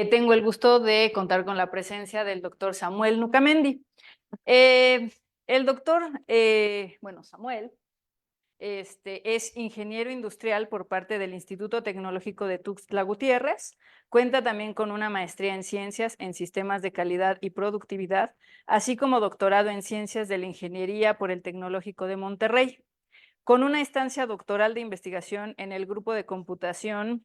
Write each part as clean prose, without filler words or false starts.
Tengo el gusto de contar con la presencia del doctor Samuel Nucamendi. El doctor, Samuel, es ingeniero industrial por parte del Instituto Tecnológico de Tuxtla Gutiérrez. Cuenta también con una maestría en ciencias en sistemas de calidad y productividad, así como doctorado en ciencias de la ingeniería por el Tecnológico de Monterrey, con una estancia doctoral de investigación en el grupo de computación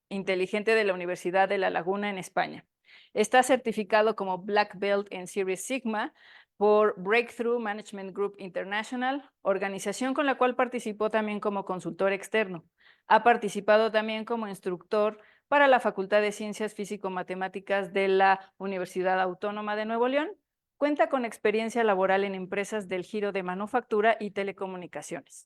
inteligente de la Universidad de La Laguna en España. Está certificado como Black Belt en Series Sigma por Breakthrough Management Group International, organización con la cual participó también como consultor externo. Ha participado también como instructor para la Facultad de Ciencias Físico-Matemáticas de la Universidad Autónoma de Nuevo León. Cuenta con experiencia laboral en empresas del giro de manufactura y telecomunicaciones.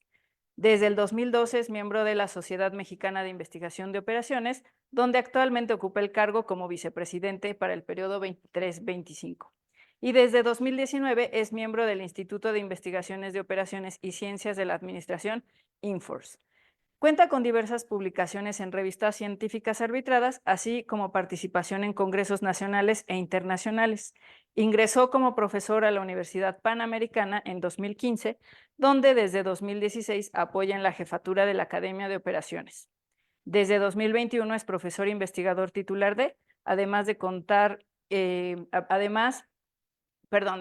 Desde el 2012 es miembro de la Sociedad Mexicana de Investigación de Operaciones, donde actualmente ocupa el cargo como vicepresidente para el periodo 23-25. Y desde 2019 es miembro del Instituto de Investigaciones de Operaciones y Ciencias de la Administración, INFORCE. Cuenta con diversas publicaciones en revistas científicas arbitradas, así como participación en congresos nacionales e internacionales. Ingresó como profesor a la Universidad Panamericana en 2015, donde desde 2016 apoya en la jefatura de la Academia de Operaciones. Desde 2021 es profesor investigador titular además de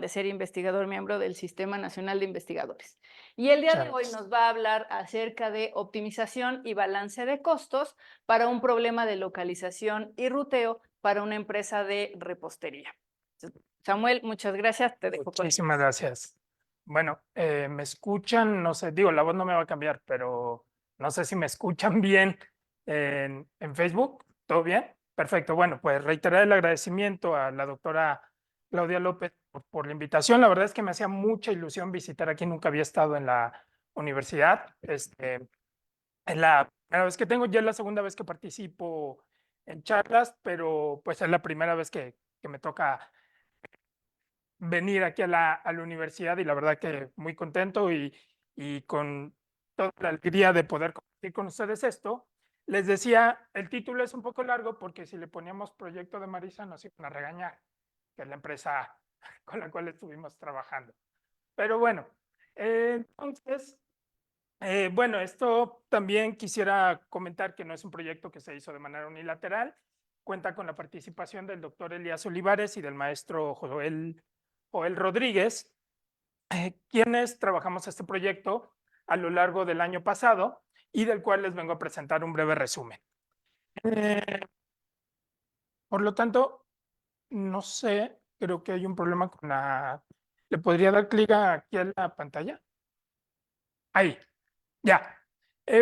de ser investigador miembro del Sistema Nacional de Investigadores. Y el día de hoy nos va a hablar acerca de optimización y balance de costos para un problema de localización y ruteo para una empresa de repostería. Samuel, muchas gracias. Te dejo. Muchísimas gracias. Bueno, me escuchan, no sé, digo, la voz no me va a cambiar, pero no sé si me escuchan bien en Facebook. ¿Todo bien? Perfecto. Bueno, pues reiterar el agradecimiento a la doctora Claudia López por la invitación. La verdad es que me hacía mucha ilusión visitar aquí. Nunca había estado en la universidad. Es la primera vez que tengo, ya es la segunda vez que participo en charlas, pero pues es la primera vez que me toca venir aquí a la universidad y la verdad que muy contento y con toda la alegría de poder compartir con ustedes esto. Les decía, el título es un poco largo porque si le poníamos Proyecto de Marisa nos iban a regañar, que es la empresa con la cual estuvimos trabajando. Pero bueno, entonces, bueno, esto también quisiera comentar que no es un proyecto que se hizo de manera unilateral. Cuenta con la participación del doctor Elías Olivares y del maestro Joel Rodríguez, quienes trabajamos este proyecto a lo largo del año pasado y del cual les vengo a presentar un breve resumen. Por lo tanto, no sé, creo que hay un problema con la... ¿Le podría dar clic aquí a la pantalla? Ahí, ya.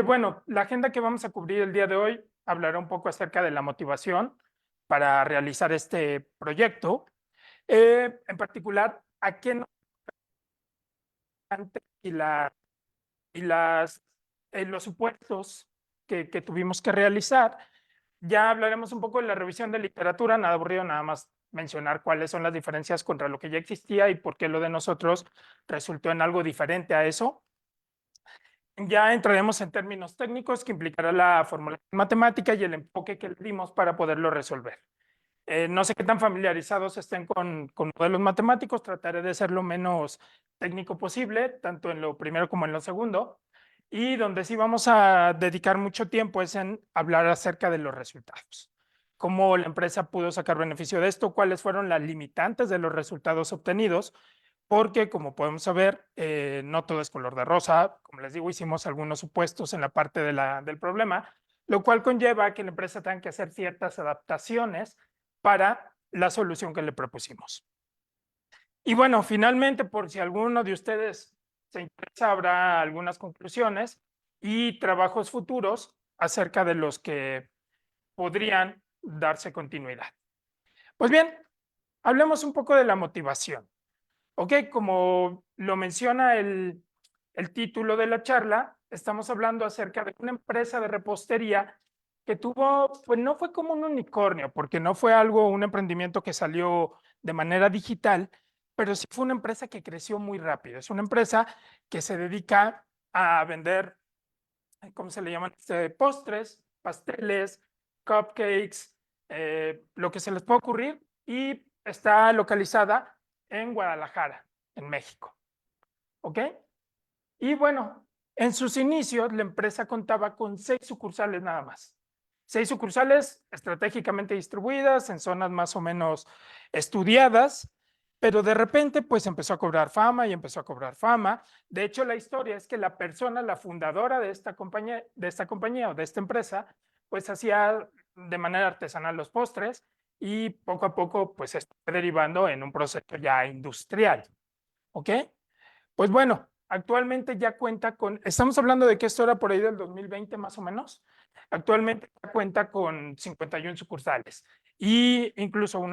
Bueno, la agenda que vamos a cubrir el día de hoy hablará un poco acerca de la motivación para realizar este proyecto. En particular, a qué nos y, la, los supuestos que tuvimos que realizar. Ya hablaremos un poco de la revisión de literatura, nada aburrido, nada más mencionar cuáles son las diferencias contra lo que ya existía y por qué lo de nosotros resultó en algo diferente a eso. Ya entraremos en términos técnicos que implicará la formulación matemática y el enfoque que le dimos para poderlo resolver. No sé qué tan familiarizados estén con modelos matemáticos, trataré de ser lo menos técnico posible, tanto en lo primero como en lo segundo, y donde sí vamos a dedicar mucho tiempo es en hablar acerca de los resultados. Cómo la empresa pudo sacar beneficio de esto, cuáles fueron las limitantes de los resultados obtenidos, porque como podemos saber, no todo es color de rosa. Como les digo, hicimos algunos supuestos en la parte del problema, lo cual conlleva que la empresa tenga que hacer ciertas adaptaciones para la solución que le propusimos. Y bueno, finalmente, por si alguno de ustedes se interesa, habrá algunas conclusiones y trabajos futuros acerca de los que podrían darse continuidad. Pues bien, hablemos un poco de la motivación. Ok, como lo menciona el título de la charla, estamos hablando acerca de una empresa de repostería que tuvo, pues no fue como un unicornio, porque no fue algo, un emprendimiento que salió de manera digital, pero sí fue una empresa que creció muy rápido. Es una empresa que se dedica a vender, ¿cómo se le llaman? Postres, pasteles, cupcakes, lo que se les puede ocurrir, y está localizada en Guadalajara, en México. ¿Ok? Y bueno, en sus inicios la empresa contaba con 6 sucursales nada más. 6 sucursales estratégicamente distribuidas en zonas más o menos estudiadas, pero de repente pues empezó a cobrar fama y empezó a cobrar fama. De hecho, la historia es que la persona, la fundadora de esta compañía o de esta empresa, pues hacía de manera artesanal los postres y poco a poco pues se está derivando en un proceso ya industrial. ¿Ok? Pues bueno, actualmente ya cuenta con, estamos hablando de que esto era por ahí del 2020 más o menos, actualmente ya cuenta con 51 sucursales y incluso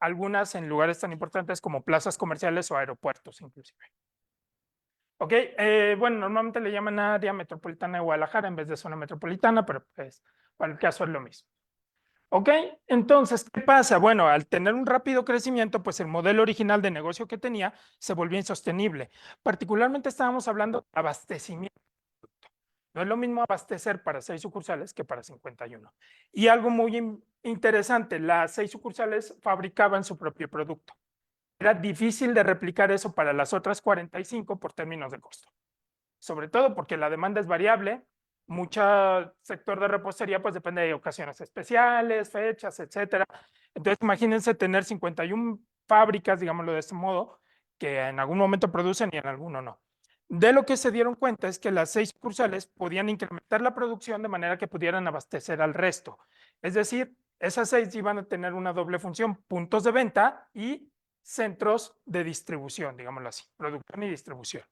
algunas en lugares tan importantes como plazas comerciales o aeropuertos inclusive. Ok, bueno, normalmente le llaman área metropolitana de Guadalajara en vez de zona metropolitana, pero pues para el caso es lo mismo. ¿Ok? Entonces, ¿qué pasa? Bueno, al tener un rápido crecimiento, pues el modelo original de negocio que tenía se volvió insostenible. Particularmente estábamos hablando de abastecimiento. No es lo mismo abastecer para 6 sucursales que para 51. Y algo muy interesante, las 6 sucursales fabricaban su propio producto. Era difícil de replicar eso para las otras 45 por términos de costo. Sobre todo porque la demanda es variable, mucho sector de repostería pues depende de ocasiones especiales, fechas, etcétera. Entonces imagínense tener 51 fábricas, digámoslo de este modo, que en algún momento producen y en alguno no. De lo que se dieron cuenta es que las 6 sucursales podían incrementar la producción de manera que pudieran abastecer al resto. Es decir, esas 6 iban a tener una doble función, puntos de venta y centros de distribución, digámoslo así, producción y distribución.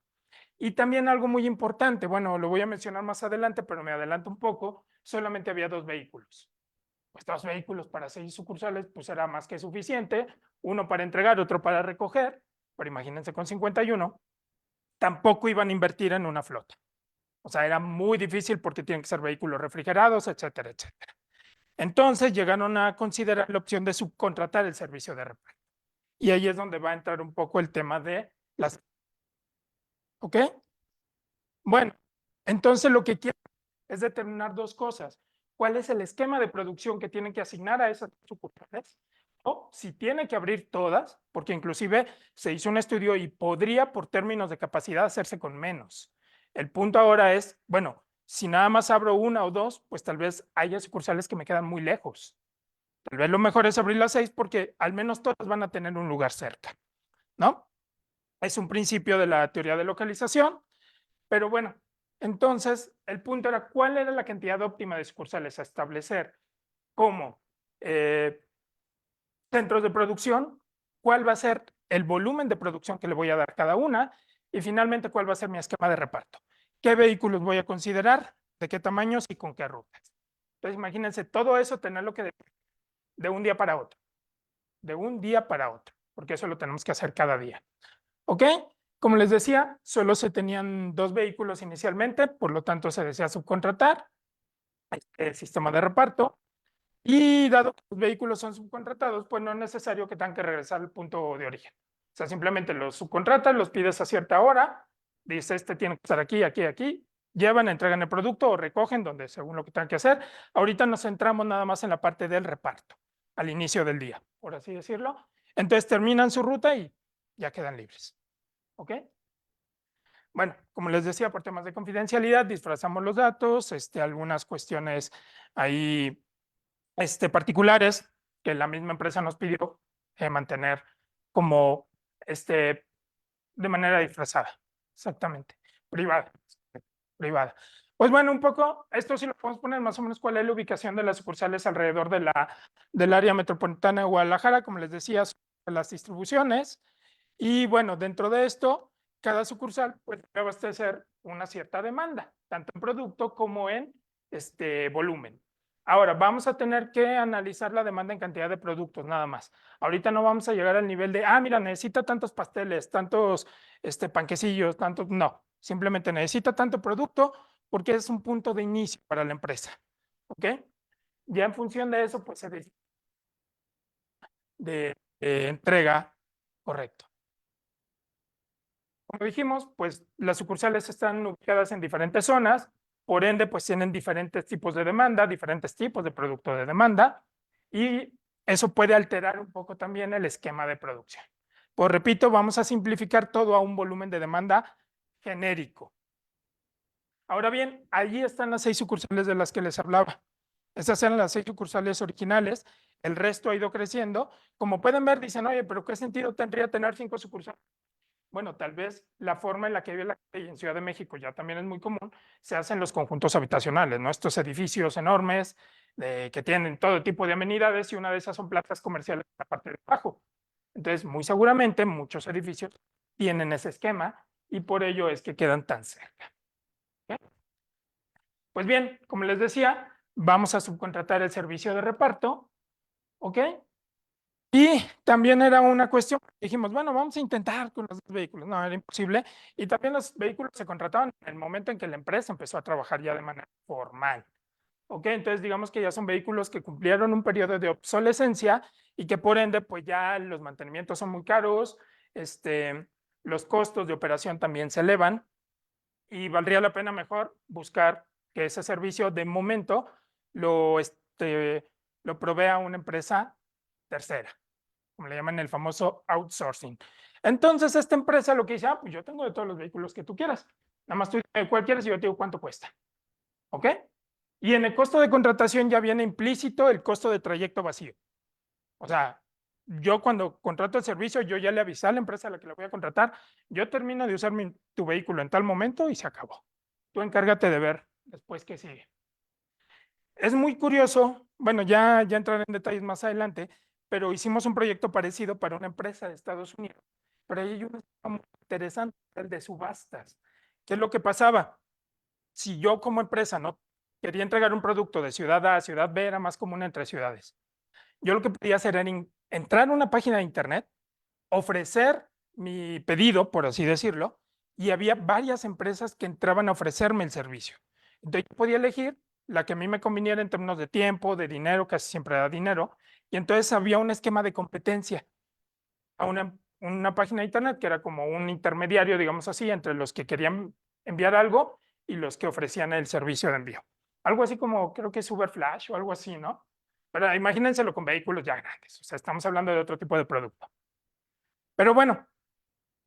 Y también algo muy importante, bueno, lo voy a mencionar más adelante, pero me adelanto un poco, solamente había 2 vehículos. Pues 2 vehículos para 6 sucursales, pues era más que suficiente, uno para entregar, otro para recoger, pero imagínense con 51, tampoco iban a invertir en una flota. O sea, era muy difícil porque tienen que ser vehículos refrigerados, etcétera, etcétera. Entonces llegaron a considerar la opción de subcontratar el servicio de reparto. Y ahí es donde va a entrar un poco el tema de las... ¿Ok? Bueno, entonces lo que quiero es determinar 2 cosas. ¿Cuál es el esquema de producción que tienen que asignar a esas sucursales? O si tiene que abrir todas, porque inclusive se hizo un estudio y podría, por términos de capacidad, hacerse con menos. El punto ahora es, bueno, si nada más abro 1 o 2, pues tal vez haya sucursales que me quedan muy lejos. Tal vez lo mejor es abrir las 6 porque al menos todas van a tener un lugar cerca, ¿no? Es un principio de la teoría de localización. Pero bueno, entonces el punto era cuál era la cantidad óptima de sucursales a establecer como centros de producción, cuál va a ser el volumen de producción que le voy a dar cada una y finalmente cuál va a ser mi esquema de reparto. ¿Qué vehículos voy a considerar? ¿De qué tamaños y con qué rutas? Entonces imagínense todo eso tenerlo que de un día para otro, de un día para otro, porque eso lo tenemos que hacer cada día. ¿Ok? Como les decía, solo se tenían 2 vehículos inicialmente, por lo tanto se desea subcontratar el sistema de reparto. Y dado que los vehículos son subcontratados, pues no es necesario que tengan que regresar al punto de origen. O sea, simplemente los subcontratas, los pides a cierta hora, dice este tiene que estar aquí, aquí, aquí, llevan, entregan el producto o recogen donde según lo que tengan que hacer. Ahorita nos centramos nada más en la parte del reparto, al inicio del día, por así decirlo. Entonces terminan su ruta y ya quedan libres. ¿Ok? Bueno, como les decía, por temas de confidencialidad, disfrazamos los datos, algunas cuestiones ahí particulares que la misma empresa nos pidió mantener como de manera disfrazada, exactamente, privada, privada. Pues bueno, un poco, esto sí lo podemos poner más o menos cuál es la ubicación de las sucursales alrededor del área metropolitana de Guadalajara, como les decía, las distribuciones. Y bueno, dentro de esto, cada sucursal puede abastecer una cierta demanda, tanto en producto como en volumen. Ahora, vamos a tener que analizar la demanda en cantidad de productos, nada más. Ahorita no vamos a llegar al nivel de, mira, necesita tantos pasteles, tantos panquecillos, tantos, no. Simplemente necesita tanto producto porque es un punto de inicio para la empresa. ¿Ok? Ya en función de eso, pues se decide de entrega correcto. Como dijimos, pues las sucursales están ubicadas en diferentes zonas, por ende, pues tienen diferentes tipos de demanda, diferentes tipos de producto de demanda. y eso puede alterar un poco también el esquema de producción. Pues repito, vamos a simplificar todo a un volumen de demanda genérico. Ahora bien, allí están las 6 sucursales de las que les hablaba. Estas eran las 6 sucursales originales, el resto ha ido creciendo. Como pueden ver, dicen, oye, pero ¿qué sentido tendría tener 5 sucursales? Bueno, tal vez la forma en la que vive la gente, y en Ciudad de México ya también es muy común, se hacen los conjuntos habitacionales, ¿no? Estos edificios enormes que tienen todo tipo de amenidades y una de esas son plazas comerciales en la parte de abajo. Entonces, muy seguramente muchos edificios tienen ese esquema y por ello es que quedan tan cerca. ¿Okay? Pues bien, como les decía, vamos a subcontratar el servicio de reparto, ¿ok? Y también era una cuestión, dijimos, bueno, vamos a intentar con los 2 vehículos. No, era imposible. Y también los vehículos se contrataban en el momento en que la empresa empezó a trabajar ya de manera formal. ¿Ok? Entonces, digamos que ya son vehículos que cumplieron un periodo de obsolescencia y que por ende, pues ya los mantenimientos son muy caros, los costos de operación también se elevan y valdría la pena mejor buscar que ese servicio de momento lo provea una empresa tercera, como le llaman el famoso outsourcing. Entonces, esta empresa lo que dice, pues yo tengo de todos los vehículos que tú quieras, nada más tú dime cuál quieres y yo te digo cuánto cuesta. ¿Ok? Y en el costo de contratación ya viene implícito el costo de trayecto vacío. O sea, yo cuando contrato el servicio, yo ya le avisé a la empresa a la que la voy a contratar, yo termino de usar tu vehículo en tal momento y se acabó. Tú encárgate de ver después qué sigue. Es muy curioso, bueno, ya entraré en detalles más adelante, pero hicimos un proyecto parecido para una empresa de Estados Unidos. Pero ahí hay un esquema muy interesante, el de subastas. ¿Qué es lo que pasaba? Si yo como empresa no quería entregar un producto de ciudad A a ciudad B, era más común entre ciudades. Yo lo que podía hacer era entrar a una página de internet, ofrecer mi pedido, por así decirlo, y había varias empresas que entraban a ofrecerme el servicio. Entonces yo podía elegir la que a mí me conviniera en términos de tiempo, de dinero, casi siempre era dinero, y entonces había un esquema de competencia a una página de internet que era como un intermediario, digamos así, entre los que querían enviar algo y los que ofrecían el servicio de envío. Algo así como, creo que es Uber Flash o algo así, ¿no? Pero imagínenselo con vehículos ya grandes, o sea, estamos hablando de otro tipo de producto. Pero bueno,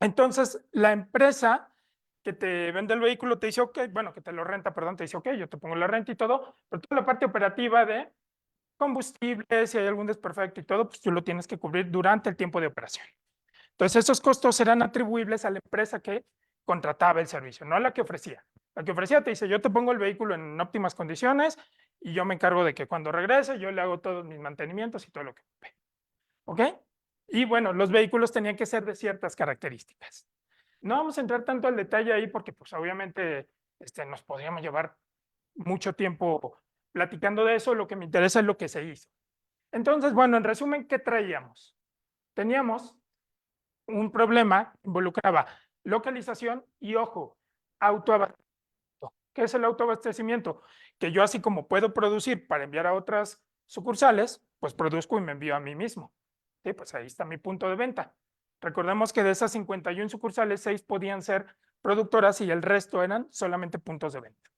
entonces la empresa que te vende el vehículo te dice, ok, bueno, que te lo renta, perdón, te dice, ok, yo te pongo la renta y todo, pero toda la parte operativa de combustible, si hay algún desperfecto y todo, pues tú lo tienes que cubrir durante el tiempo de operación. Entonces, esos costos serán atribuibles a la empresa que contrataba el servicio, no a la que ofrecía. La que ofrecía te dice, yo te pongo el vehículo en óptimas condiciones y yo me encargo de que cuando regrese yo le hago todos mis mantenimientos y todo lo que ocupe. ¿Ok? Y bueno, los vehículos tenían que ser de ciertas características. No vamos a entrar tanto al detalle ahí porque pues obviamente nos podríamos llevar mucho tiempo platicando de eso, lo que me interesa es lo que se hizo. Entonces, bueno, en resumen, ¿qué traíamos? Teníamos un problema involucraba localización y, ojo, autoabastecimiento. ¿Qué es el autoabastecimiento? Que yo así como puedo producir para enviar a otras sucursales, pues produzco y me envío a mí mismo. Sí, pues ahí está mi punto de venta. Recordemos que de esas 51 sucursales, 6 podían ser productoras y el resto eran solamente puntos de venta.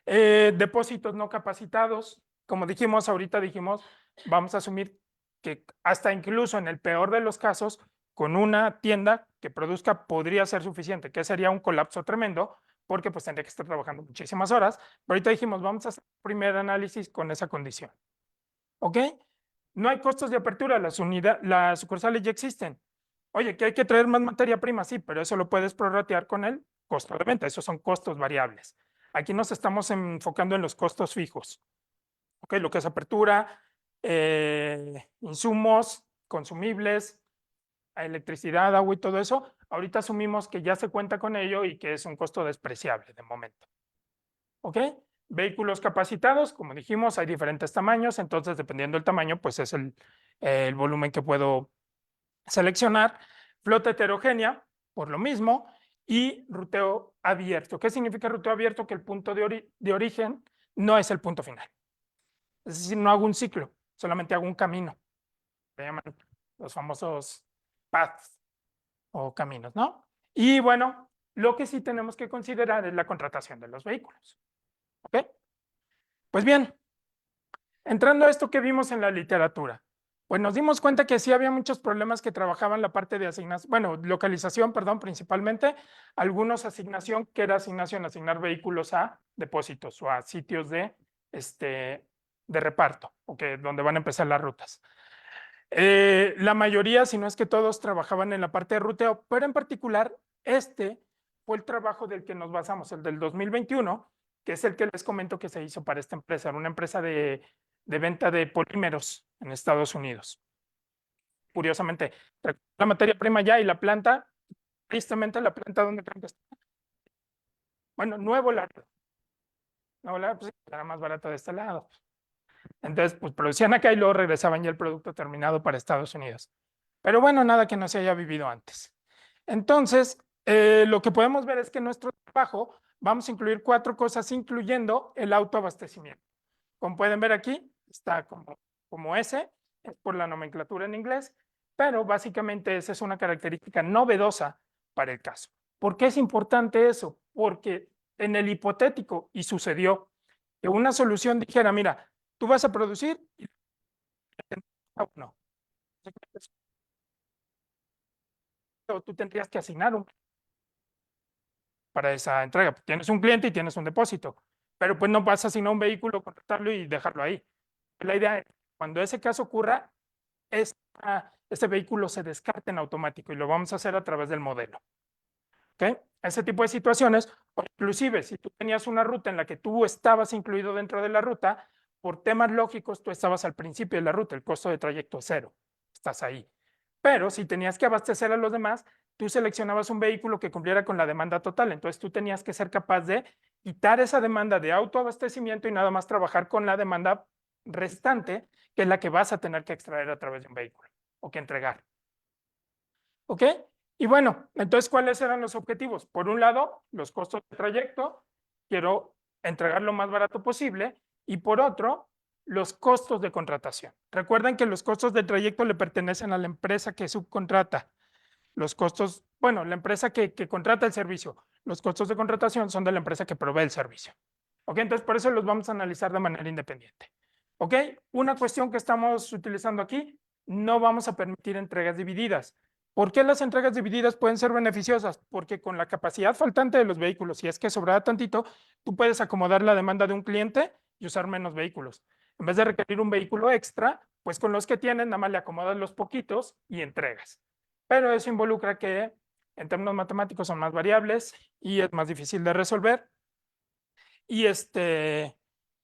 Depósitos no capacitados. Como dijimos, ahorita dijimos, vamos a asumir que hasta incluso en el peor de los casos, con una tienda que produzca podría ser suficiente, que sería un colapso tremendo, porque pues tendría que estar trabajando muchísimas horas. Pero ahorita dijimos, vamos a hacer el primer análisis con esa condición. ¿Ok? No hay costos de apertura, las sucursales ya existen. Oye, que hay que traer más materia prima, sí, pero eso lo puedes prorratear con el costo de venta, esos son costos variables. Aquí nos estamos enfocando en los costos fijos. ¿Ok? Lo que es apertura, insumos, consumibles, electricidad, agua y todo eso. Ahorita asumimos que ya se cuenta con ello y que es un costo despreciable de momento. ¿Ok? Vehículos capacitados, como dijimos, hay diferentes tamaños, entonces dependiendo del tamaño, pues es el volumen que puedo seleccionar. Flota heterogénea, por lo mismo, y ruteo abierto. ¿Qué significa ruteo abierto? Que el punto de origen no es el punto final. Es decir, no hago un ciclo, solamente hago un camino. Se llaman los famosos paths o caminos, ¿no? Y bueno, lo que sí tenemos que considerar es la contratación de los vehículos. ¿Ok? Pues bien, Entrando a esto que vimos en la literatura, pues nos dimos cuenta que sí había muchos problemas que trabajaban la parte de asignación, bueno, localización, perdón, principalmente, algunos asignación, que era asignación, asignar vehículos a depósitos o a sitios de reparto, donde van a empezar las rutas. La mayoría, si no es que todos, trabajaban en la parte de ruteo, pero en particular este fue el trabajo del que nos basamos, el del 2021, que es el que les comento que se hizo para esta empresa, era una empresa de venta de polímeros en Estados Unidos. Curiosamente, la materia prima ya y la planta, tristemente la planta, ¿dónde creen que está? Bueno, Nuevo Laredo. Nuevo Laredo, pues era más barato de este lado. Entonces, pues producían acá y luego regresaban ya el producto terminado para Estados Unidos. Pero bueno, nada que no se haya vivido antes. Entonces, lo que podemos ver es que en nuestro trabajo vamos a incluir 4 cosas, incluyendo el autoabastecimiento. Como pueden ver aquí, está como S, es por la nomenclatura en inglés, pero básicamente esa es una característica novedosa para el caso. ¿Por qué es importante eso? Porque en el hipotético, y sucedió, que una solución dijera, mira, tú vas a producir y no. O tú tendrías que asignar para esa entrega. Tienes un cliente y tienes un depósito, pero pues no vas a asignar un vehículo, contratarlo y dejarlo ahí. La idea es, cuando ese caso ocurra, ese vehículo se descarta en automático y lo vamos a hacer a través del modelo. ¿Okay? Ese tipo de situaciones, o inclusive si tú tenías una ruta en la que tú estabas incluido dentro de la ruta, por temas lógicos tú estabas al principio de la ruta, el costo de trayecto es 0, estás ahí. Pero si tenías que abastecer a los demás, tú seleccionabas un vehículo que cumpliera con la demanda total, entonces tú tenías que ser capaz de quitar esa demanda de autoabastecimiento y nada más trabajar con la demanda restante, que es la que vas a tener que extraer a través de un vehículo o que entregar. ¿Ok? Y bueno, entonces, ¿cuáles eran los objetivos? Por un lado, los costos de trayecto, quiero entregar lo más barato posible, y por otro, los costos de contratación. Recuerden que los costos de trayecto le pertenecen a la empresa que subcontrata. Los costos, bueno, la empresa que contrata el servicio. Los costos de contratación son de la empresa que provee el servicio. ¿Ok? Entonces, por eso los vamos a analizar de manera independiente. ¿Ok? Una cuestión que estamos utilizando aquí, no vamos a permitir entregas divididas. ¿Por qué las entregas divididas pueden ser beneficiosas? Porque con la capacidad faltante de los vehículos, si es que sobraba tantito, tú puedes acomodar la demanda de un cliente y usar menos vehículos. En vez de requerir un vehículo extra, pues con los que tienes, nada más le acomodas los poquitos y entregas. Pero eso involucra que en términos matemáticos son más variables y es más difícil de resolver. Y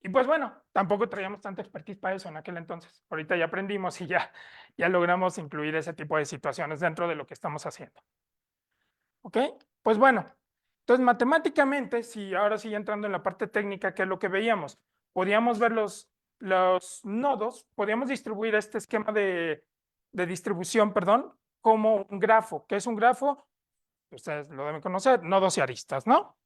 pues bueno, tampoco traíamos tanta expertise para eso en aquel entonces. Ahorita ya aprendimos y ya logramos incluir ese tipo de situaciones dentro de lo que estamos haciendo. ¿Ok? Pues bueno, entonces matemáticamente, si ahora sí entrando en la parte técnica, que es lo que veíamos, podíamos ver los nodos, podíamos distribuir este esquema de distribución, perdón, como un grafo. ¿Qué es un grafo? Ustedes lo deben conocer, nodos y aristas, ¿no?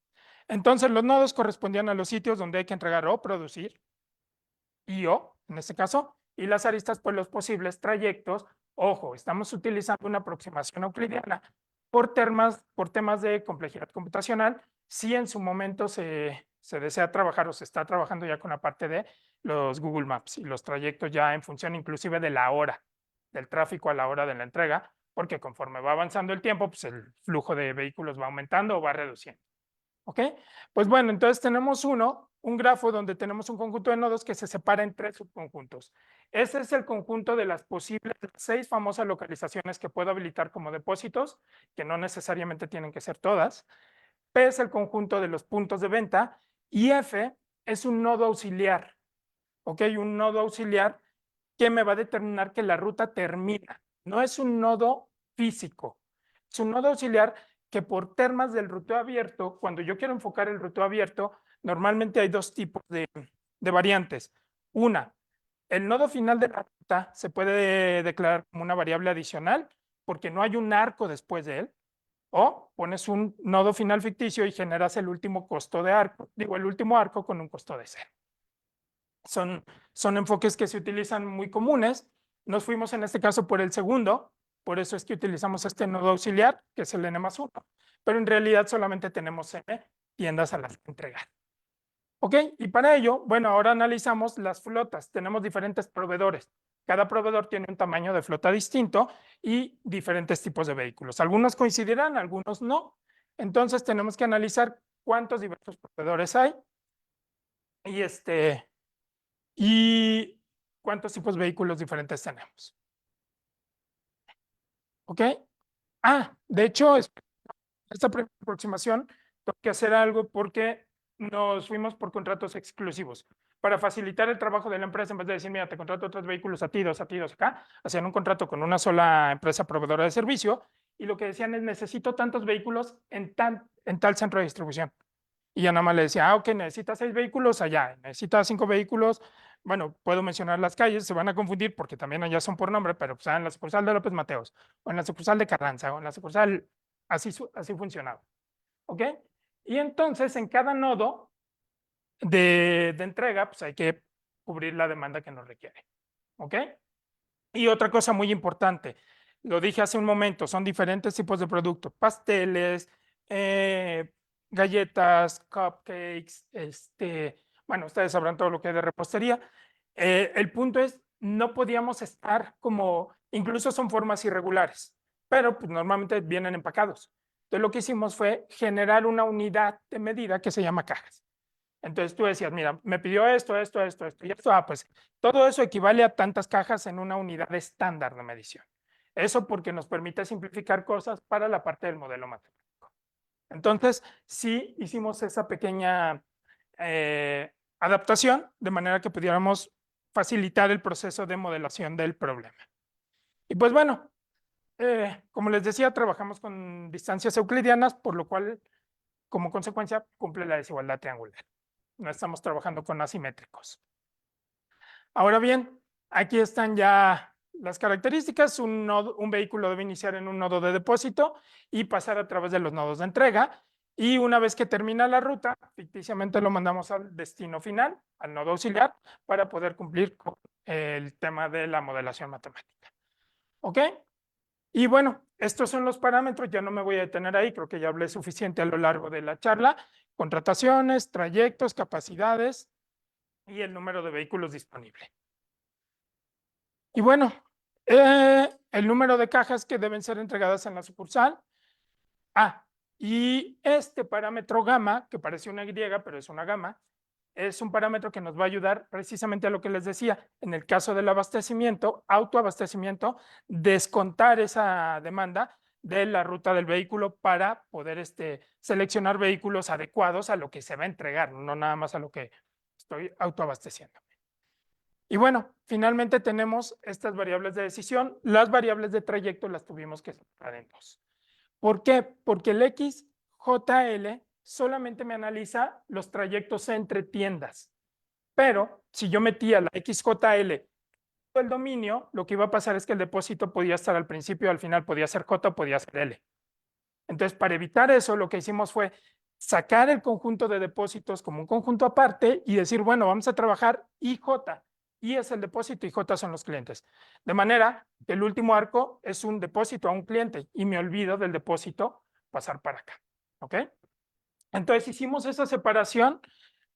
Entonces, los nodos correspondían a los sitios donde hay que entregar o producir, en este caso, y las aristas, pues los posibles trayectos. Ojo, estamos utilizando una aproximación euclidiana por temas de complejidad computacional. Si en su momento se desea trabajar o se está trabajando ya con la parte de los Google Maps y los trayectos ya en función inclusive de la hora, del tráfico a la hora de la entrega, porque conforme va avanzando el tiempo, pues el flujo de vehículos va aumentando o va reduciendo. ¿Ok? Pues bueno, entonces tenemos un grafo donde tenemos un conjunto de nodos que se separa en 3 subconjuntos. Ese es el conjunto de las posibles 6 famosas localizaciones que puedo habilitar como depósitos, que no necesariamente tienen que ser todas. P es el conjunto de los puntos de venta y F es un nodo auxiliar. ¿Ok? Un nodo auxiliar que me va a determinar que la ruta termina. No es un nodo físico, es un nodo auxiliar que por temas del ruteo abierto, cuando yo quiero enfocar el ruteo abierto, normalmente hay 2 tipos de variantes. Una, el nodo final de la ruta se puede declarar como una variable adicional porque no hay un arco después de él, o pones un nodo final ficticio y generas el último costo de arco, el último arco con un costo de 0. Son enfoques que se utilizan muy comunes. Nos fuimos en este caso por el segundo, por eso es que utilizamos este nodo auxiliar, que es el n+1, pero en realidad solamente tenemos n tiendas a las que entregar. ¿Ok? Y para ello, bueno, ahora analizamos las flotas. Tenemos diferentes proveedores. Cada proveedor tiene un tamaño de flota distinto y diferentes tipos de vehículos. Algunos coincidirán, algunos no. Entonces tenemos que analizar cuántos diversos proveedores hay y, y cuántos tipos de vehículos diferentes tenemos. ¿Ok? De hecho, esta aproximación tengo que hacer algo porque nos fuimos por contratos exclusivos. Para facilitar el trabajo de la empresa, en vez de decir, mira, te contrato otros vehículos a ti, dos acá, hacían un contrato con una sola empresa proveedora de servicio y lo que decían es, necesito tantos vehículos en tal centro de distribución. Y ya nada más le decía, ok, necesitas 6 vehículos allá, necesitas 5 vehículos. Bueno, puedo mencionar las calles, se van a confundir porque también allá son por nombre, pero pues, en la sucursal de López Mateos, o en la sucursal de Carranza, o en la sucursal, así funcionaba. ¿Ok? Y entonces en cada nodo de entrega, pues hay que cubrir la demanda que nos requiere. ¿Ok? Y otra cosa muy importante, lo dije hace un momento, son diferentes tipos de productos, pasteles, galletas, cupcakes, bueno, ustedes sabrán todo lo que hay de repostería. El punto es, no podíamos estar como, incluso son formas irregulares, pero pues normalmente vienen empacados. Entonces lo que hicimos fue generar una unidad de medida que se llama cajas. Entonces tú decías, mira, me pidió esto y esto. Pues todo eso equivale a tantas cajas en una unidad estándar de medición. Eso porque nos permite simplificar cosas para la parte del modelo matemático. Entonces, sí hicimos esa pequeña adaptación de manera que pudiéramos facilitar el proceso de modelación del problema. Y pues bueno, como les decía, trabajamos con distancias euclidianas, por lo cual, como consecuencia, cumple la desigualdad triangular. No estamos trabajando con asimétricos. Ahora bien, aquí están ya las características. Un vehículo debe iniciar en un nodo de depósito y pasar a través de los nodos de entrega. Y una vez que termina la ruta, ficticiamente lo mandamos al destino final, al nodo auxiliar, para poder cumplir con el tema de la modelación matemática. ¿Ok? Y bueno, estos son los parámetros, ya no me voy a detener ahí, creo que ya hablé suficiente a lo largo de la charla. Contrataciones, trayectos, capacidades y el número de vehículos disponible. Y bueno, el número de cajas que deben ser entregadas en la sucursal. Y este parámetro gamma, que parece una Y, pero es una gamma, es un parámetro que nos va a ayudar precisamente a lo que les decía, en el caso del abastecimiento, autoabastecimiento, descontar esa demanda de la ruta del vehículo para poder seleccionar vehículos adecuados a lo que se va a entregar, no nada más a lo que estoy autoabasteciendo. Y bueno, finalmente tenemos estas variables de decisión. Las variables de trayecto las tuvimos que separar en dos. ¿Por qué? Porque el XJL solamente me analiza los trayectos entre tiendas. Pero si yo metía la XJL el dominio, lo que iba a pasar es que el depósito podía estar al principio, al final podía ser J o podía ser L. Entonces, para evitar eso, lo que hicimos fue sacar el conjunto de depósitos como un conjunto aparte y decir, bueno, vamos a trabajar IJ. I es el depósito y J son los clientes. De manera que el último arco es un depósito a un cliente y me olvido del depósito pasar para acá. ¿Ok? Entonces hicimos esa separación,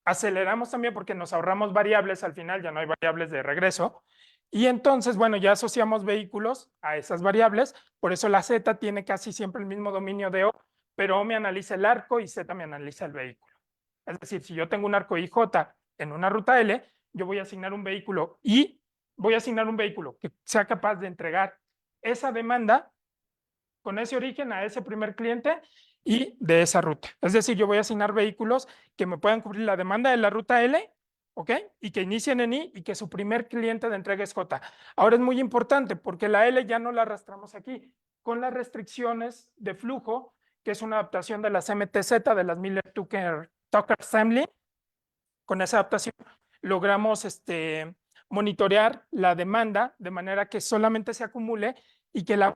aceleramos también porque nos ahorramos variables, al final ya no hay variables de regreso. Y entonces, bueno, ya asociamos vehículos a esas variables, por eso la Z tiene casi siempre el mismo dominio de O, pero O me analiza el arco y Z me analiza el vehículo. Es decir, si yo tengo un arco IJ en una ruta L, yo voy a asignar un vehículo y voy a asignar un vehículo que sea capaz de entregar esa demanda con ese origen a ese primer cliente y de esa ruta. Es decir, yo voy a asignar vehículos que me puedan cubrir la demanda de la ruta L, ¿ok? Y que inicien en I y que su primer cliente de entrega es J. Ahora es muy importante porque la L ya no la arrastramos aquí. Con las restricciones de flujo, que es una adaptación de las MTZ, de las Miller-Tucker Assembly, con esa adaptación logramos monitorear la demanda de manera que solamente se acumule y que la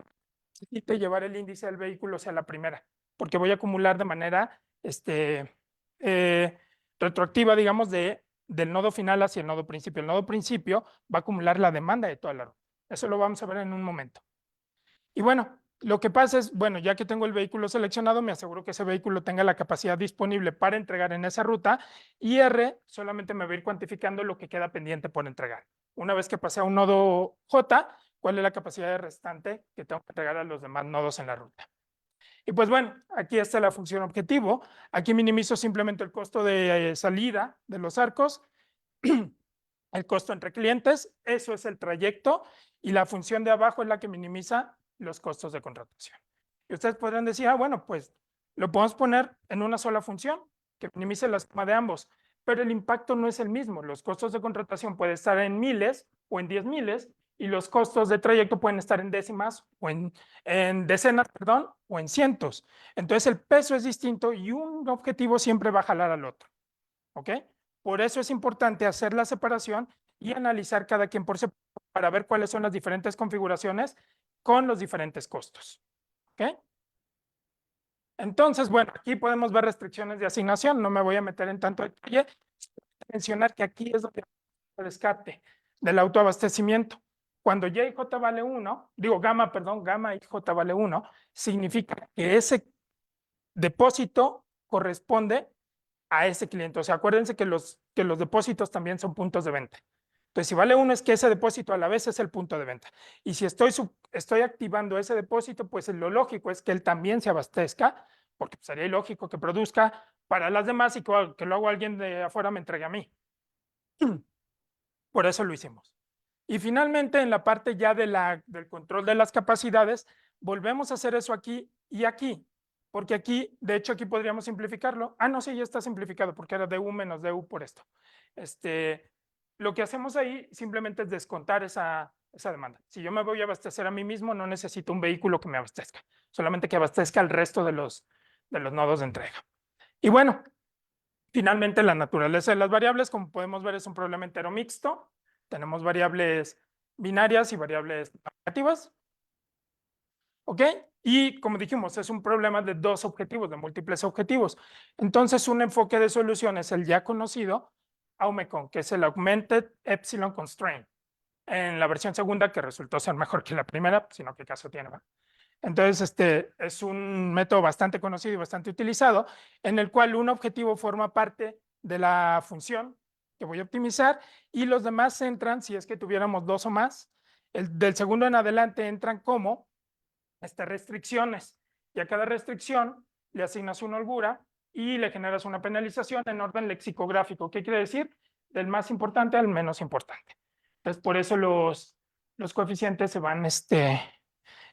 necesite llevar el índice del vehículo sea la primera, porque voy a acumular de manera retroactiva, digamos, del nodo final hacia el nodo principio. El nodo principio va a acumular la demanda de toda la ruta. Eso lo vamos a ver en un momento. Y bueno, Lo que pasa es, bueno, ya que tengo el vehículo seleccionado, me aseguro que ese vehículo tenga la capacidad disponible para entregar en esa ruta y R solamente me va a ir cuantificando lo que queda pendiente por entregar. Una vez que pasé a un nodo J, ¿cuál es la capacidad de restante que tengo que entregar a los demás nodos en la ruta? Y pues bueno, aquí está la función objetivo. Aquí minimizo simplemente el costo de salida de los arcos, el costo entre clientes, eso es el trayecto, y la función de abajo es la que minimiza los costos de contratación. Y ustedes podrán decir, bueno, pues lo podemos poner en una sola función que minimice la suma de ambos, pero el impacto no es el mismo. Los costos de contratación pueden estar en miles o en 10 miles, y los costos de trayecto pueden estar en décimas o en decenas, perdón, o en cientos. Entonces el peso es distinto y un objetivo siempre va a jalar al otro. ¿Ok? Por eso es importante hacer la separación y analizar cada quien por separado para ver cuáles son las diferentes configuraciones con los diferentes costos. ¿Ok? Entonces, bueno, aquí podemos ver restricciones de asignación. No me voy a meter en tanto detalle. Mencionar que aquí es donde el descarte del autoabastecimiento. Cuando Y y J vale 1, digo gamma, perdón, gamma y J vale 1, significa que ese depósito corresponde a ese cliente. O sea, acuérdense que los depósitos también son puntos de venta. Entonces, si vale 1 es que ese depósito a la vez es el punto de venta. Y si estoy activando ese depósito, pues lo lógico es que él también se abastezca, porque sería ilógico que produzca para las demás y que luego alguien de afuera me entregue a mí. Por eso lo hicimos. Y finalmente, en la parte ya del control de las capacidades, volvemos a hacer eso aquí y aquí, porque aquí, de hecho, aquí podríamos simplificarlo. No, sí, ya está simplificado, porque era DU menos DU por esto. Lo que hacemos ahí simplemente es descontar esa demanda. Si yo me voy a abastecer a mí mismo, no necesito un vehículo que me abastezca, solamente que abastezca al resto de los nodos de entrega. Y bueno, finalmente, la naturaleza de las variables, como podemos ver, es un problema entero mixto. Tenemos variables binarias y variables negativas. ¿Ok? Y como dijimos, es un problema de dos objetivos, de múltiples objetivos. Entonces, un enfoque de solución es el ya conocido AUMECON, que es el Augmented Epsilon Constraint, en la versión segunda, que resultó ser mejor que la primera, sino que caso tiene, ¿va? Entonces, es un método bastante conocido y bastante utilizado, en el cual un objetivo forma parte de la función que voy a optimizar y los demás entran, si es que tuviéramos dos o más, del segundo en adelante entran como restricciones, y a cada restricción le asignas una holgura y le generas una penalización en orden lexicográfico. ¿Qué quiere decir? Del más importante al menos importante. Entonces, por eso los coeficientes se van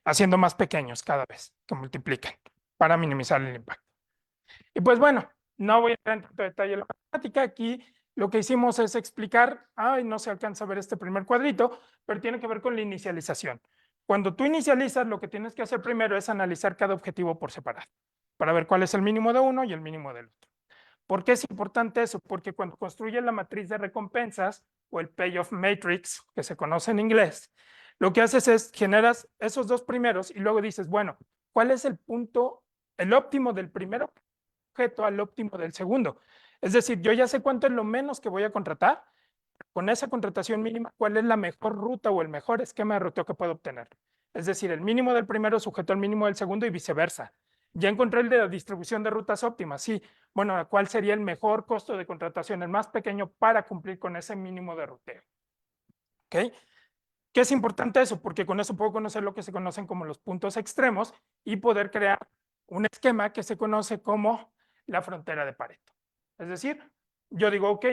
haciendo más pequeños cada vez que multiplican para minimizar el impacto. Y pues bueno, no voy a entrar en tanto detalle en la matemática. Aquí lo que hicimos es explicar, no se alcanza a ver este primer cuadrito, pero tiene que ver con la inicialización. Cuando tú inicializas, lo que tienes que hacer primero es analizar cada objetivo por separado, para ver cuál es el mínimo de uno y el mínimo del otro. ¿Por qué es importante eso? Porque cuando construyes la matriz de recompensas o el payoff matrix, que se conoce en inglés, lo que haces es generas esos dos primeros y luego dices, bueno, ¿cuál es el punto, el óptimo del primer objeto al óptimo del segundo? Es decir, yo ya sé cuánto es lo menos que voy a contratar. Con esa contratación mínima, ¿cuál es la mejor ruta o el mejor esquema de ruteo que puedo obtener? Es decir, el mínimo del primero sujeto al mínimo del segundo y viceversa. Ya encontré el de la distribución de rutas óptimas. Sí, bueno, ¿cuál sería el mejor costo de contratación, el más pequeño para cumplir con ese mínimo de ruteo? ¿Ok? ¿Qué es importante eso? Porque con eso puedo conocer lo que se conocen como los puntos extremos y poder crear un esquema que se conoce como la frontera de Pareto. Es decir, yo digo, ok,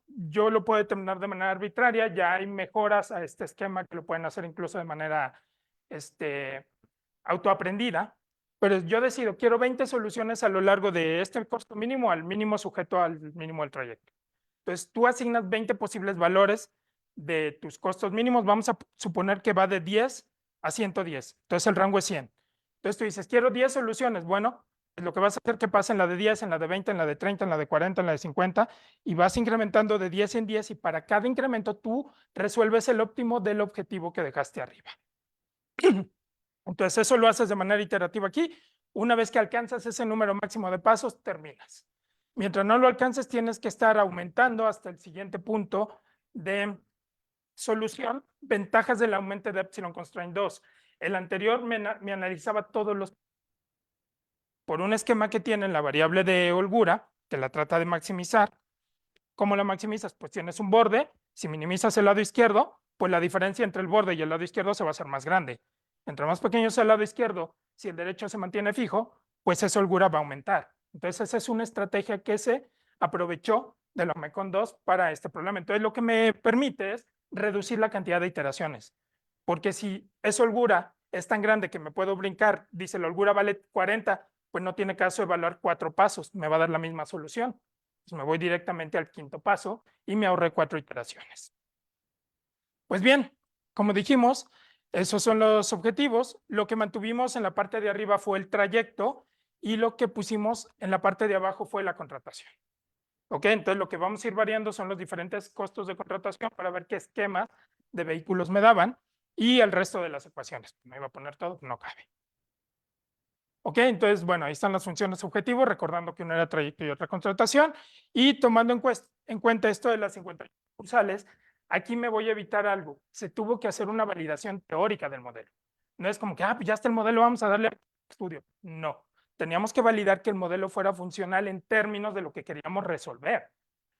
yo lo puedo determinar de manera arbitraria, ya hay mejoras a este esquema que lo pueden hacer incluso de manera autoaprendida, pero yo decido, quiero 20 soluciones a lo largo de este costo mínimo al mínimo sujeto al mínimo del trayecto. Entonces, tú asignas 20 posibles valores de tus costos mínimos. Vamos a suponer que va de 10 a 110. Entonces, el rango es 100. Entonces, tú dices, quiero 10 soluciones. Bueno, lo que vas a hacer es que pase en la de 10, en la de 20, en la de 30, en la de 40, en la de 50, y vas incrementando de 10 en 10, y para cada incremento tú resuelves el óptimo del objetivo que dejaste arriba. Entonces, eso lo haces de manera iterativa aquí. Una vez que alcanzas ese número máximo de pasos, terminas. Mientras no lo alcances, tienes que estar aumentando hasta el siguiente punto de solución, ventajas del aumento de Epsilon Constraint 2. El anterior me analizaba todos los por un esquema que tiene la variable de holgura, que la trata de maximizar. ¿Cómo la maximizas? Pues tienes un borde, si minimizas el lado izquierdo, pues la diferencia entre el borde y el lado izquierdo se va a hacer más grande. Entre más pequeño sea el lado izquierdo, si el derecho se mantiene fijo, pues esa holgura va a aumentar. Entonces esa es una estrategia que se aprovechó de la Omecon 2 para este problema. Entonces lo que me permite es reducir la cantidad de iteraciones. Porque si esa holgura es tan grande que me puedo brincar, dice la holgura vale 40, pues no tiene caso evaluar 4 pasos, me va a dar la misma solución. Pues me voy directamente al quinto paso y me ahorré 4 iteraciones. Pues bien, como dijimos, esos son los objetivos. Lo que mantuvimos en la parte de arriba fue el trayecto y lo que pusimos en la parte de abajo fue la contratación. ¿Ok? Entonces lo que vamos a ir variando son los diferentes costos de contratación para ver qué esquema de vehículos me daban y el resto de las ecuaciones. Me iba a poner todo, no cabe. Ok, entonces, bueno, ahí están las funciones objetivos, recordando que una era trayecto y otra contratación, y tomando en cuenta esto de las 50 cursales, aquí me voy a evitar algo. Se tuvo que hacer una validación teórica del modelo. No es como que, pues ya está el modelo, vamos a darle estudio. No, teníamos que validar que el modelo fuera funcional en términos de lo que queríamos resolver.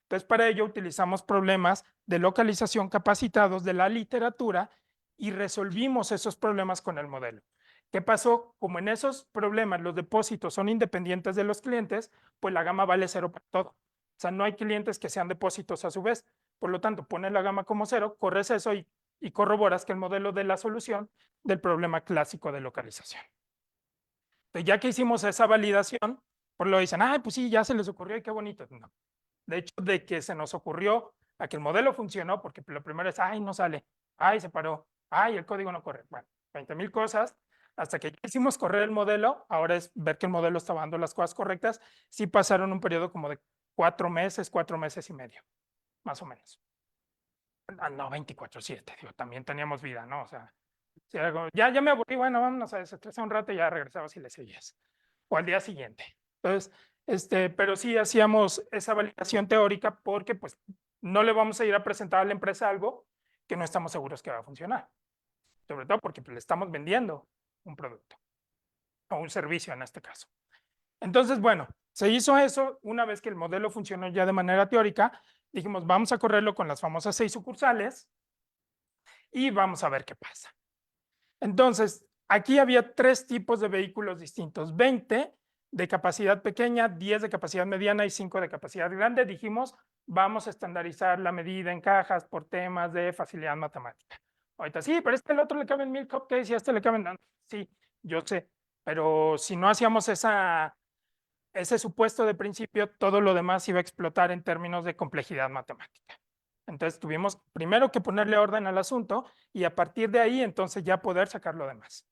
Entonces, para ello utilizamos problemas de localización capacitados de la literatura y resolvimos esos problemas con el modelo. ¿Qué pasó? Como en esos problemas los depósitos son independientes de los clientes, pues la gama vale cero para todo. O sea, no hay clientes que sean depósitos a su vez. Por lo tanto, pones la gama como cero, corres eso y corroboras que el modelo de la solución del problema clásico de localización. Entonces, ya que hicimos esa validación, por lo dicen, pues sí, ya se les ocurrió y qué bonito. No. De hecho, de que se nos ocurrió a que el modelo funcionó, porque lo primero es, no sale, se paró, el código no corre. Bueno, 20,000 cosas. Hasta que ya hicimos correr el modelo, ahora es ver que el modelo estaba dando las cosas correctas. Sí pasaron un periodo como de 4 meses y medio, más o menos. No, 24/7, digo, también teníamos vida, ¿no? O sea, ya me aburrí, bueno, vámonos a desestresar un rato y ya regresabas y le seguías. O al día siguiente. Entonces, pero sí hacíamos esa validación teórica porque pues no le vamos a ir a presentar a la empresa algo que no estamos seguros que va a funcionar. Sobre todo porque pues, le estamos vendiendo un producto o un servicio en este caso. Entonces, bueno, se hizo eso. Una vez que el modelo funcionó ya de manera teórica, dijimos, vamos a correrlo con las famosas 6 sucursales y vamos a ver qué pasa. Entonces, aquí había 3 tipos de vehículos distintos, 20 de capacidad pequeña, 10 de capacidad mediana y 5 de capacidad grande. Dijimos, vamos a estandarizar la medida en cajas por temas de facilidad matemática. Ahorita sí, pero el otro le caben 1000 cupcakes y a este le caben... Sí, yo sé, pero si no hacíamos ese supuesto de principio, todo lo demás iba a explotar en términos de complejidad matemática. Entonces tuvimos primero que ponerle orden al asunto y a partir de ahí entonces ya poder sacar lo demás.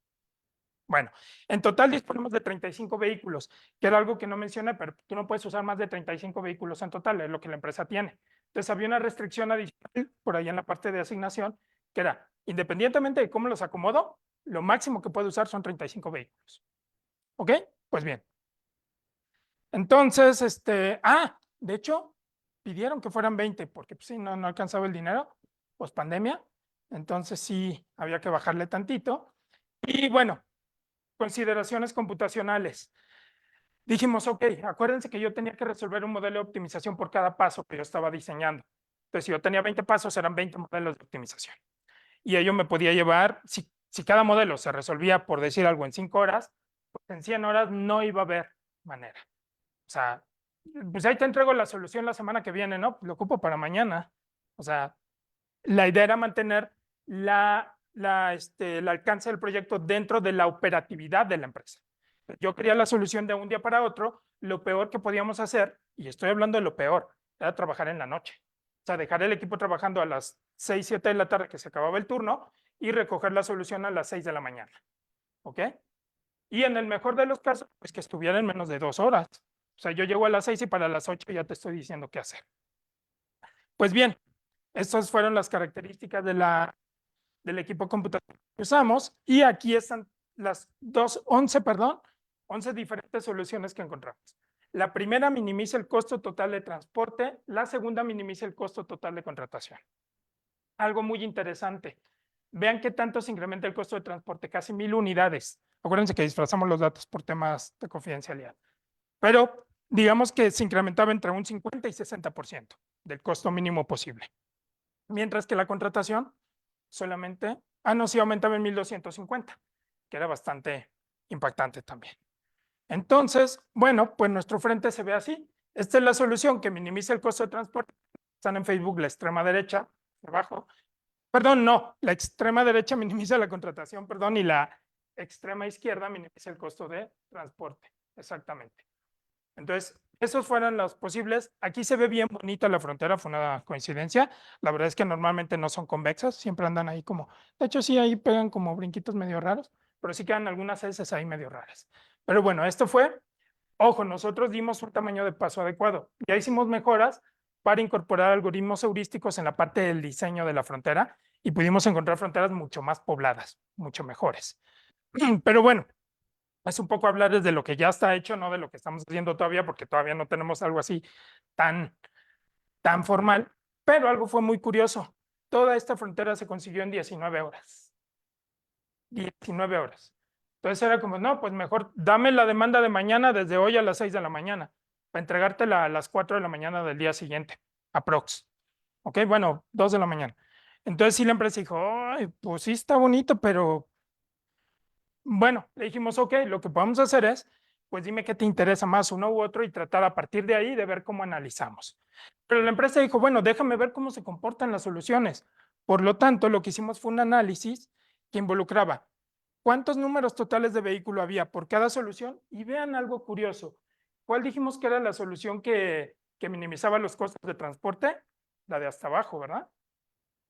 Bueno, en total disponemos de 35 vehículos, que era algo que no mencioné, pero tú no puedes usar más de 35 vehículos en total, es lo que la empresa tiene. Entonces había una restricción adicional por ahí en la parte de asignación, que era, independientemente de cómo los acomodo, lo máximo que puedo usar son 35 vehículos. ¿Ok? Pues bien. Entonces, de hecho, pidieron que fueran 20 porque pues, sí, no alcanzaba el dinero, post pandemia. Entonces sí, había que bajarle tantito. Y bueno, consideraciones computacionales. Dijimos, ok, acuérdense que yo tenía que resolver un modelo de optimización por cada paso que yo estaba diseñando. Entonces, si yo tenía 20 pasos, eran 20 modelos de optimización. Y ello me podía llevar, si cada modelo se resolvía, por decir algo, en 5 horas, pues en 100 horas no iba a haber manera. O sea, pues ahí te entrego la solución la semana que viene, ¿no? Lo ocupo para mañana. O sea, la idea era mantener el alcance del proyecto dentro de la operatividad de la empresa. Yo quería la solución de un día para otro. Lo peor que podíamos hacer, y estoy hablando de lo peor, era trabajar en la noche. O sea, dejar el equipo trabajando a las 6, 7 de la tarde que se acababa el turno y recoger la solución a las 6 de la mañana. ¿Ok? Y en el mejor de los casos, pues que estuviera en menos de 2 horas. O sea, yo llego a las 6 y para las 8 ya te estoy diciendo qué hacer. Pues bien, estas fueron las características del equipo computacional que usamos y aquí están las 11 diferentes soluciones que encontramos. La primera minimiza el costo total de transporte, la segunda minimiza el costo total de contratación. Algo muy interesante, vean qué tanto se incrementa el costo de transporte, casi 1000 unidades. Acuérdense que disfrazamos los datos por temas de confidencialidad. Pero digamos que se incrementaba entre un 50 y 60% del costo mínimo posible. Mientras que la contratación solamente, no, sí aumentaba en 1250, que era bastante impactante también. Entonces, bueno, pues nuestro frente se ve así. Esta es la solución que minimiza el costo de transporte. Están en Facebook la extrema derecha, abajo. Perdón, no, la extrema derecha minimiza la contratación, perdón, y la extrema izquierda minimiza el costo de transporte. Exactamente. Entonces, esos fueron los posibles. Aquí se ve bien bonita la frontera, fue una coincidencia. La verdad es que normalmente no son convexas, siempre andan ahí como, de hecho sí, ahí pegan como brinquitos medio raros, pero sí quedan algunas heces ahí medio raras. Pero bueno, esto fue, ojo, nosotros dimos un tamaño de paso adecuado. Ya hicimos mejoras para incorporar algoritmos heurísticos en la parte del diseño de la frontera y pudimos encontrar fronteras mucho más pobladas, mucho mejores. Pero bueno, es un poco hablar desde lo que ya está hecho, no de lo que estamos haciendo todavía, porque todavía no tenemos algo así tan, tan formal, pero algo fue muy curioso. Toda esta frontera se consiguió en 19 horas. 19 horas. Entonces era como, no, pues mejor dame la demanda de mañana desde hoy a las 6 de la mañana, para entregártela a las 4 de la mañana del día siguiente, aprox. Ok, bueno, 2 de la mañana. Entonces sí la empresa dijo, ay, pues sí está bonito, pero bueno, le dijimos, ok, lo que podemos hacer es, pues dime qué te interesa más, uno u otro, y tratar a partir de ahí de ver cómo analizamos. Pero la empresa dijo, bueno, déjame ver cómo se comportan las soluciones. Por lo tanto, lo que hicimos fue un análisis que involucraba cuántos números totales de vehículo había por cada solución, y vean algo curioso. ¿Cuál dijimos que era la solución que minimizaba los costos de transporte? La de hasta abajo, ¿verdad?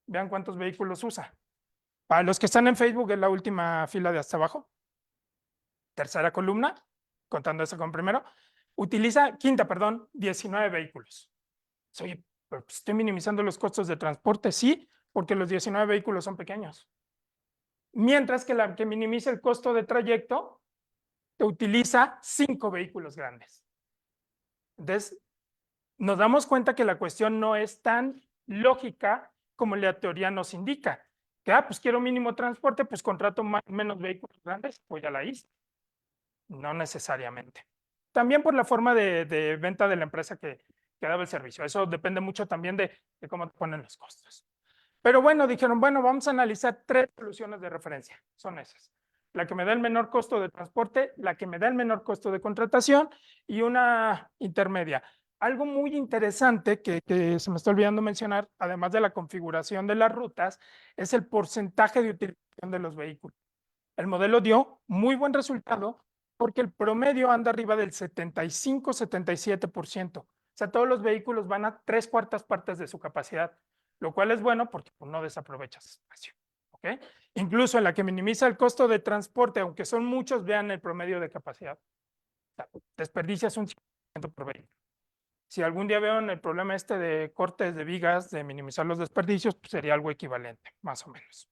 Vean cuántos vehículos usa. Para los que están en Facebook, es la última fila de hasta abajo. Tercera columna, contando eso con primero, quinta, perdón, 19 vehículos. Oye, pero estoy minimizando los costos de transporte, sí, porque los 19 vehículos son pequeños. Mientras que la que minimiza el costo de trayecto te utiliza 5 vehículos grandes. Entonces, nos damos cuenta que la cuestión no es tan lógica como la teoría nos indica. Que, pues quiero mínimo transporte, pues contrato menos vehículos grandes, pues ya la hice. No necesariamente. También por la forma de venta de la empresa que daba el servicio. Eso depende mucho también de cómo te ponen los costos. Pero bueno, dijeron, bueno, vamos a analizar 3 soluciones de referencia. Son esas. La que me da el menor costo de transporte, la que me da el menor costo de contratación y una intermedia. Algo muy interesante que se me está olvidando mencionar, además de la configuración de las rutas, es el porcentaje de utilización de los vehículos. El modelo dio muy buen resultado porque el promedio anda arriba del 75-77%. O sea, todos los vehículos van a 3/4 partes de su capacidad, lo cual es bueno porque no desaprovechas espacio. ¿Ok? Incluso en la que minimiza el costo de transporte, aunque son muchos, vean el promedio de capacidad. O sea, desperdicias un 5% por vehículo. Si algún día veo el problema este de cortes de vigas, de minimizar los desperdicios, pues sería algo equivalente, más o menos.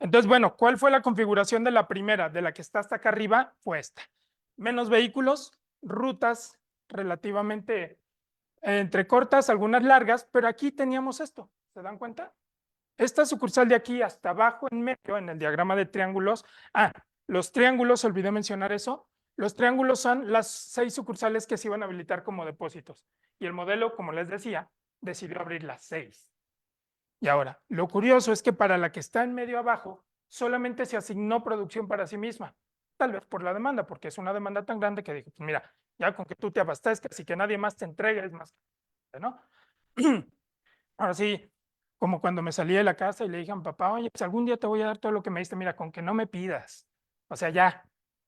Entonces, bueno, ¿cuál fue la configuración de la primera? De la que está hasta acá arriba, fue esta. Menos vehículos, rutas relativamente entre cortas, algunas largas, pero aquí teníamos esto, ¿se dan cuenta? Esta sucursal de aquí hasta abajo en medio, en el diagrama de triángulos, los triángulos, olvidé mencionar eso, los triángulos son las 6 sucursales que se iban a habilitar como depósitos, y el modelo, como les decía, decidió abrir las 6. Y ahora, lo curioso es que para la que está en medio abajo, solamente se asignó producción para sí misma, tal vez por la demanda, porque es una demanda tan grande que dijo, pues mira, ya con que tú te abastezcas y que nadie más te entregue, es más, ¿no? Ahora sí, como cuando me salí de la casa y le dije a mi papá, oye, pues algún día te voy a dar todo lo que me diste, mira, con que no me pidas, o sea, ya,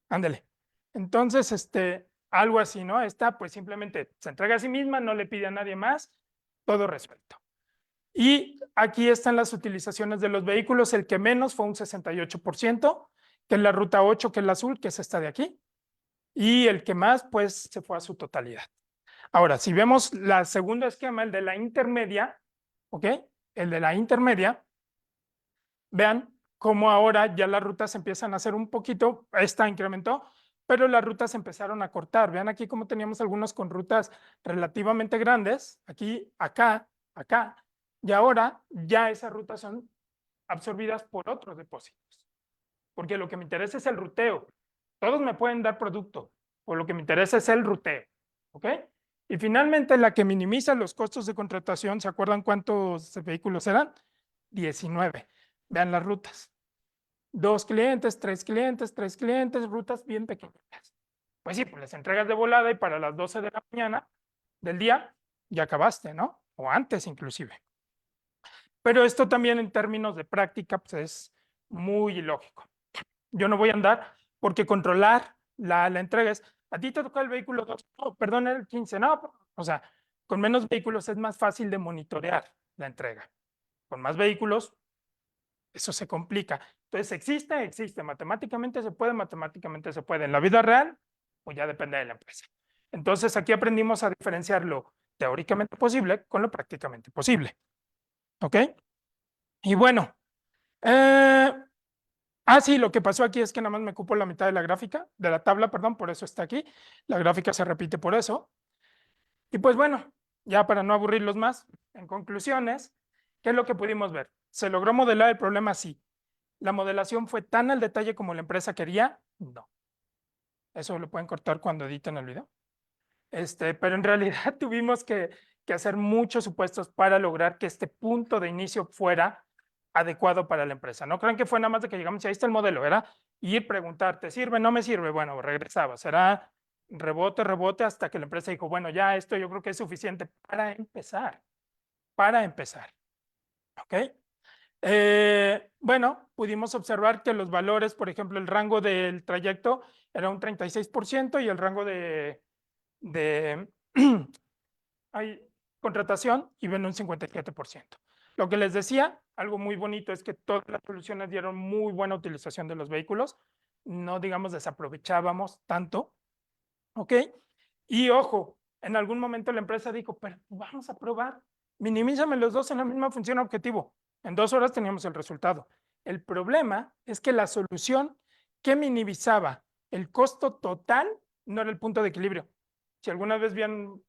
ándale. Entonces, algo así, ¿no? Esta pues simplemente se entrega a sí misma, no le pide a nadie más, todo resuelto. Y aquí están las utilizaciones de los vehículos. El que menos fue un 68%, que es la ruta 8, que es la azul, que es esta de aquí. Y el que más, pues, se fue a su totalidad. Ahora, si vemos el segundo esquema, el de la intermedia, ¿ok? El de la intermedia, vean cómo ahora ya las rutas empiezan a hacer un poquito, esta incrementó, pero las rutas empezaron a cortar. Vean aquí cómo teníamos algunos con rutas relativamente grandes, aquí, acá, acá, y ahora ya esas rutas son absorbidas por otros depósitos. Porque lo que me interesa es el ruteo. Todos me pueden dar producto, o lo que me interesa es el ruteo. ¿Ok? Y finalmente, la que minimiza los costos de contratación, ¿se acuerdan cuántos vehículos eran? 19. Vean las rutas. 2 clientes, 3 clientes, rutas bien pequeñitas. Pues sí, pues les entregas de volada y para las 12 de la mañana del día ya acabaste, ¿no? O antes inclusive. Pero esto también en términos de práctica pues es muy ilógico. Yo no voy a andar porque controlar la entrega es, a ti te tocó el vehículo 2, no, perdón, el 15, no, o sea, con menos vehículos es más fácil de monitorear la entrega. Con más vehículos, eso se complica. Entonces, existe, matemáticamente se puede. En la vida real, pues ya depende de la empresa. Entonces, aquí aprendimos a diferenciar lo teóricamente posible con lo prácticamente posible. ¿Ok? Y bueno, sí, lo que pasó aquí es que nada más me ocupo la mitad de la gráfica, de la tabla, perdón, por eso está aquí. La gráfica se repite por eso. Y pues bueno, ya para no aburrirlos más, en conclusiones, ¿qué es lo que pudimos ver? ¿Se logró modelar el problema? Sí. ¿La modelación fue tan al detalle como la empresa quería? No. Eso lo pueden cortar cuando editen el video. Pero en realidad tuvimos que hacer muchos supuestos para lograr que este punto de inicio fuera adecuado para la empresa. No crean que fue nada más de que llegamos y ahí está el modelo, era ir preguntar, ¿te sirve? ¿No me sirve? Bueno, regresaba. Será rebote hasta que la empresa dijo, bueno, ya esto yo creo que es suficiente para empezar. Para empezar. ¿Ok? Bueno, pudimos observar que los valores, por ejemplo, el rango del trayecto era un 36% y el rango de hay contratación y ven un 57%. Lo que les decía, algo muy bonito es que todas las soluciones dieron muy buena utilización de los vehículos, no digamos desaprovechábamos tanto, ¿ok? Y ojo, en algún momento la empresa dijo, pero vamos a probar, minimízame los dos en la misma función objetivo. En 2 horas teníamos el resultado. El problema es que la solución que minimizaba el costo total no era el punto de equilibrio. Si alguna vez ven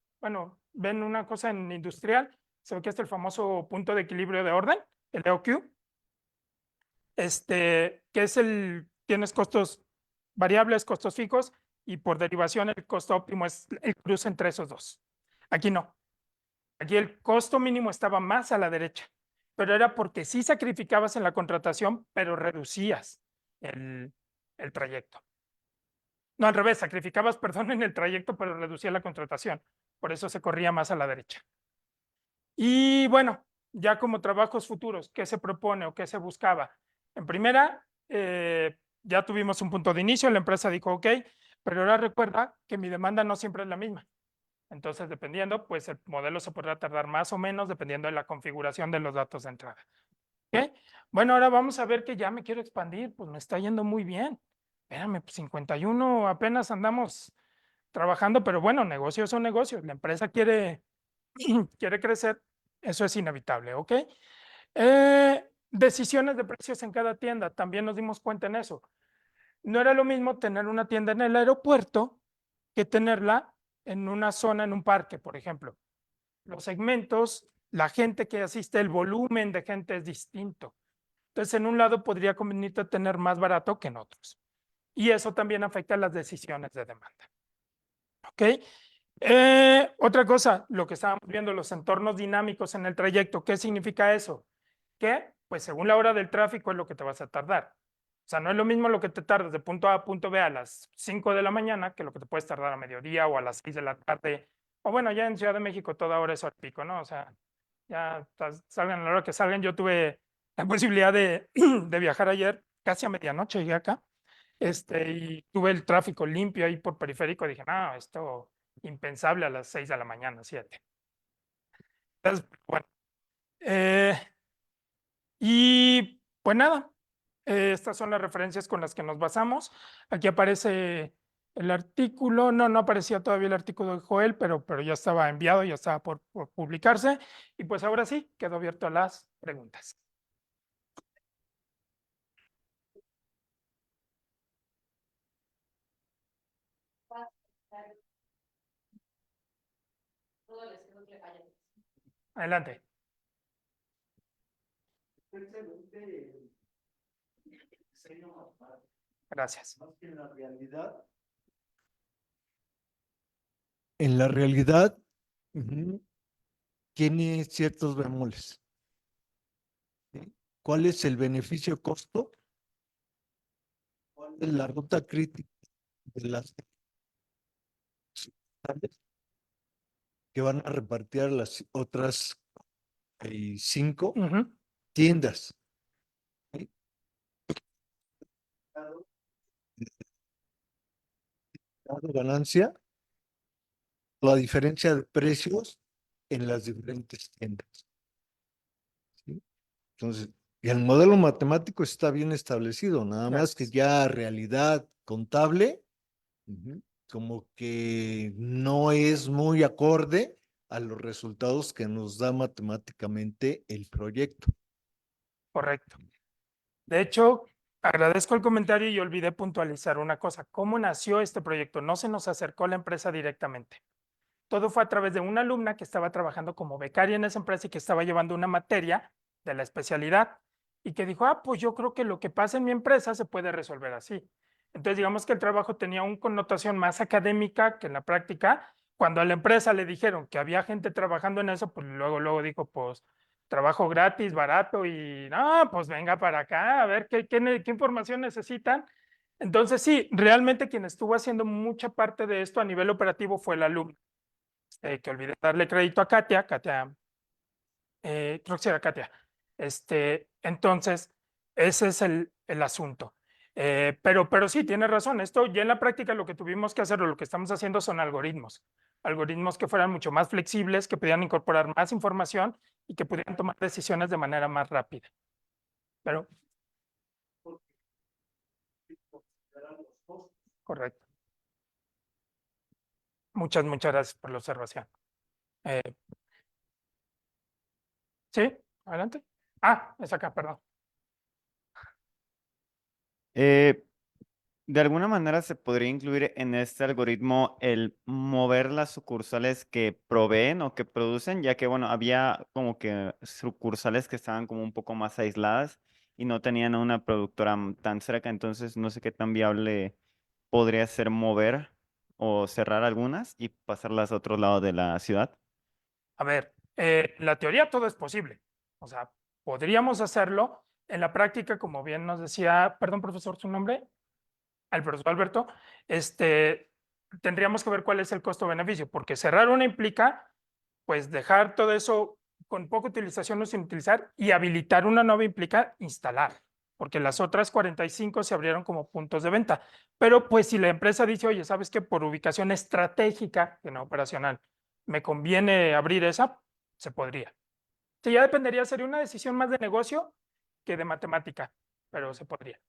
una cosa en industrial, se ve que es el famoso punto de equilibrio de orden, el EOQ, que es tienes costos variables, costos fijos, y por derivación el costo óptimo es el cruce entre esos dos. Aquí no. Aquí el costo mínimo estaba más a la derecha, pero era porque sí sacrificabas en la contratación, pero reducías el trayecto. No, al revés, sacrificabas, perdón, en el trayecto, pero reducía la contratación. Por eso se corría más a la derecha. Y bueno, ya como trabajos futuros, ¿qué se propone o qué se buscaba? En primera, ya tuvimos un punto de inicio, la empresa dijo, ok, pero ahora recuerda que mi demanda no siempre es la misma. Entonces, dependiendo, pues el modelo se podrá tardar más o menos dependiendo de la configuración de los datos de entrada. ¿Ok? Bueno, ahora vamos a ver que ya me quiero expandir, pues me está yendo muy bien. Espérame, pues 51 apenas andamos trabajando, pero bueno, negocios son negocios. La empresa quiere crecer, eso es inevitable, ¿ok? Decisiones de precios en cada tienda, también nos dimos cuenta en eso. No era lo mismo tener una tienda en el aeropuerto que tenerla en una zona, en un parque, por ejemplo. Los segmentos, la gente que asiste, el volumen de gente es distinto. Entonces, en un lado podría convenirte tener más barato que en otros. Y eso también afecta las decisiones de demanda. ¿Ok? Otra cosa, lo que estábamos viendo, los entornos dinámicos en el trayecto, ¿qué significa eso? Que, pues según la hora del tráfico es lo que te vas a tardar. O sea, no es lo mismo lo que te tardas de punto A a punto B a las 5 de la mañana que lo que te puedes tardar a mediodía o a las 6 de la tarde. O bueno, ya en Ciudad de México toda hora es al pico, ¿no? O sea, ya salgan a la hora que salgan. Yo tuve la posibilidad de viajar ayer, casi a medianoche llegué acá, y tuve el tráfico limpio ahí por periférico. Dije, no, esto impensable a las 6 de la mañana, 7. Entonces, bueno, y pues nada, estas son las referencias con las que nos basamos. Aquí aparece el artículo, no aparecía todavía el artículo de Joel, pero ya estaba enviado, ya estaba por publicarse. Y pues ahora sí, quedo abierto a las preguntas. Adelante. Excelente Gracias. En la realidad, tiene ciertos bemoles. ¿Sí? ¿Cuál es el beneficio-costo? ¿Cuál es la ruta crítica de las que van a repartir a las otras 5 Ujú. tiendas? ¿Sí? Dado ganancia, la diferencia de precios en las diferentes tiendas. ¿Sí? Entonces, el modelo matemático está bien establecido, nada más que Gracias. ya realidad contable, como que no es muy acorde a los resultados que nos da matemáticamente el proyecto. Correcto. De hecho, agradezco el comentario y olvidé puntualizar una cosa. ¿Cómo nació este proyecto? No se nos acercó la empresa directamente. Todo fue a través de una alumna que estaba trabajando como becaria en esa empresa y que estaba llevando una materia de la especialidad y que dijo, pues yo creo que lo que pasa en mi empresa se puede resolver así. Entonces, digamos que el trabajo tenía una connotación más académica que en la práctica. Cuando a la empresa le dijeron que había gente trabajando en eso, pues luego dijo, pues trabajo gratis, barato y no, pues venga para acá a ver qué información necesitan. Entonces, sí, realmente quien estuvo haciendo mucha parte de esto a nivel operativo fue el alumno. Que olvidé darle crédito a Katia, creo que sí era Katia. Entonces, ese es el asunto. Pero sí, tiene razón. Esto ya en la práctica lo que tuvimos que hacer o lo que estamos haciendo son algoritmos. Algoritmos que fueran mucho más flexibles, que pudieran incorporar más información y que pudieran tomar decisiones de manera más rápida. Pero, correcto. Muchas gracias por la observación. Eh, sí, adelante. Es acá, perdón. Eh, de alguna manera se podría incluir en este algoritmo el mover las sucursales que proveen o que producen, ya que, bueno, había como que sucursales que estaban como un poco más aisladas y no tenían a una productora tan cerca, entonces no sé qué tan viable podría ser mover o cerrar algunas y pasarlas a otro lado de la ciudad. A ver, en la teoría todo es posible. O sea, podríamos hacerlo. En la práctica, como bien nos decía, perdón, profesor, su nombre, el profesor Alberto, tendríamos que ver cuál es el costo-beneficio, porque cerrar una implica, pues, dejar todo eso con poca utilización o sin utilizar y habilitar una nueva implica instalar, porque las otras 45 se abrieron como puntos de venta. Pero, pues, si la empresa dice, oye, ¿sabes qué? Por ubicación estratégica, que no operacional, me conviene abrir esa, se podría. Sí, ya dependería, sería una decisión más de negocio que de matemática, pero se podría.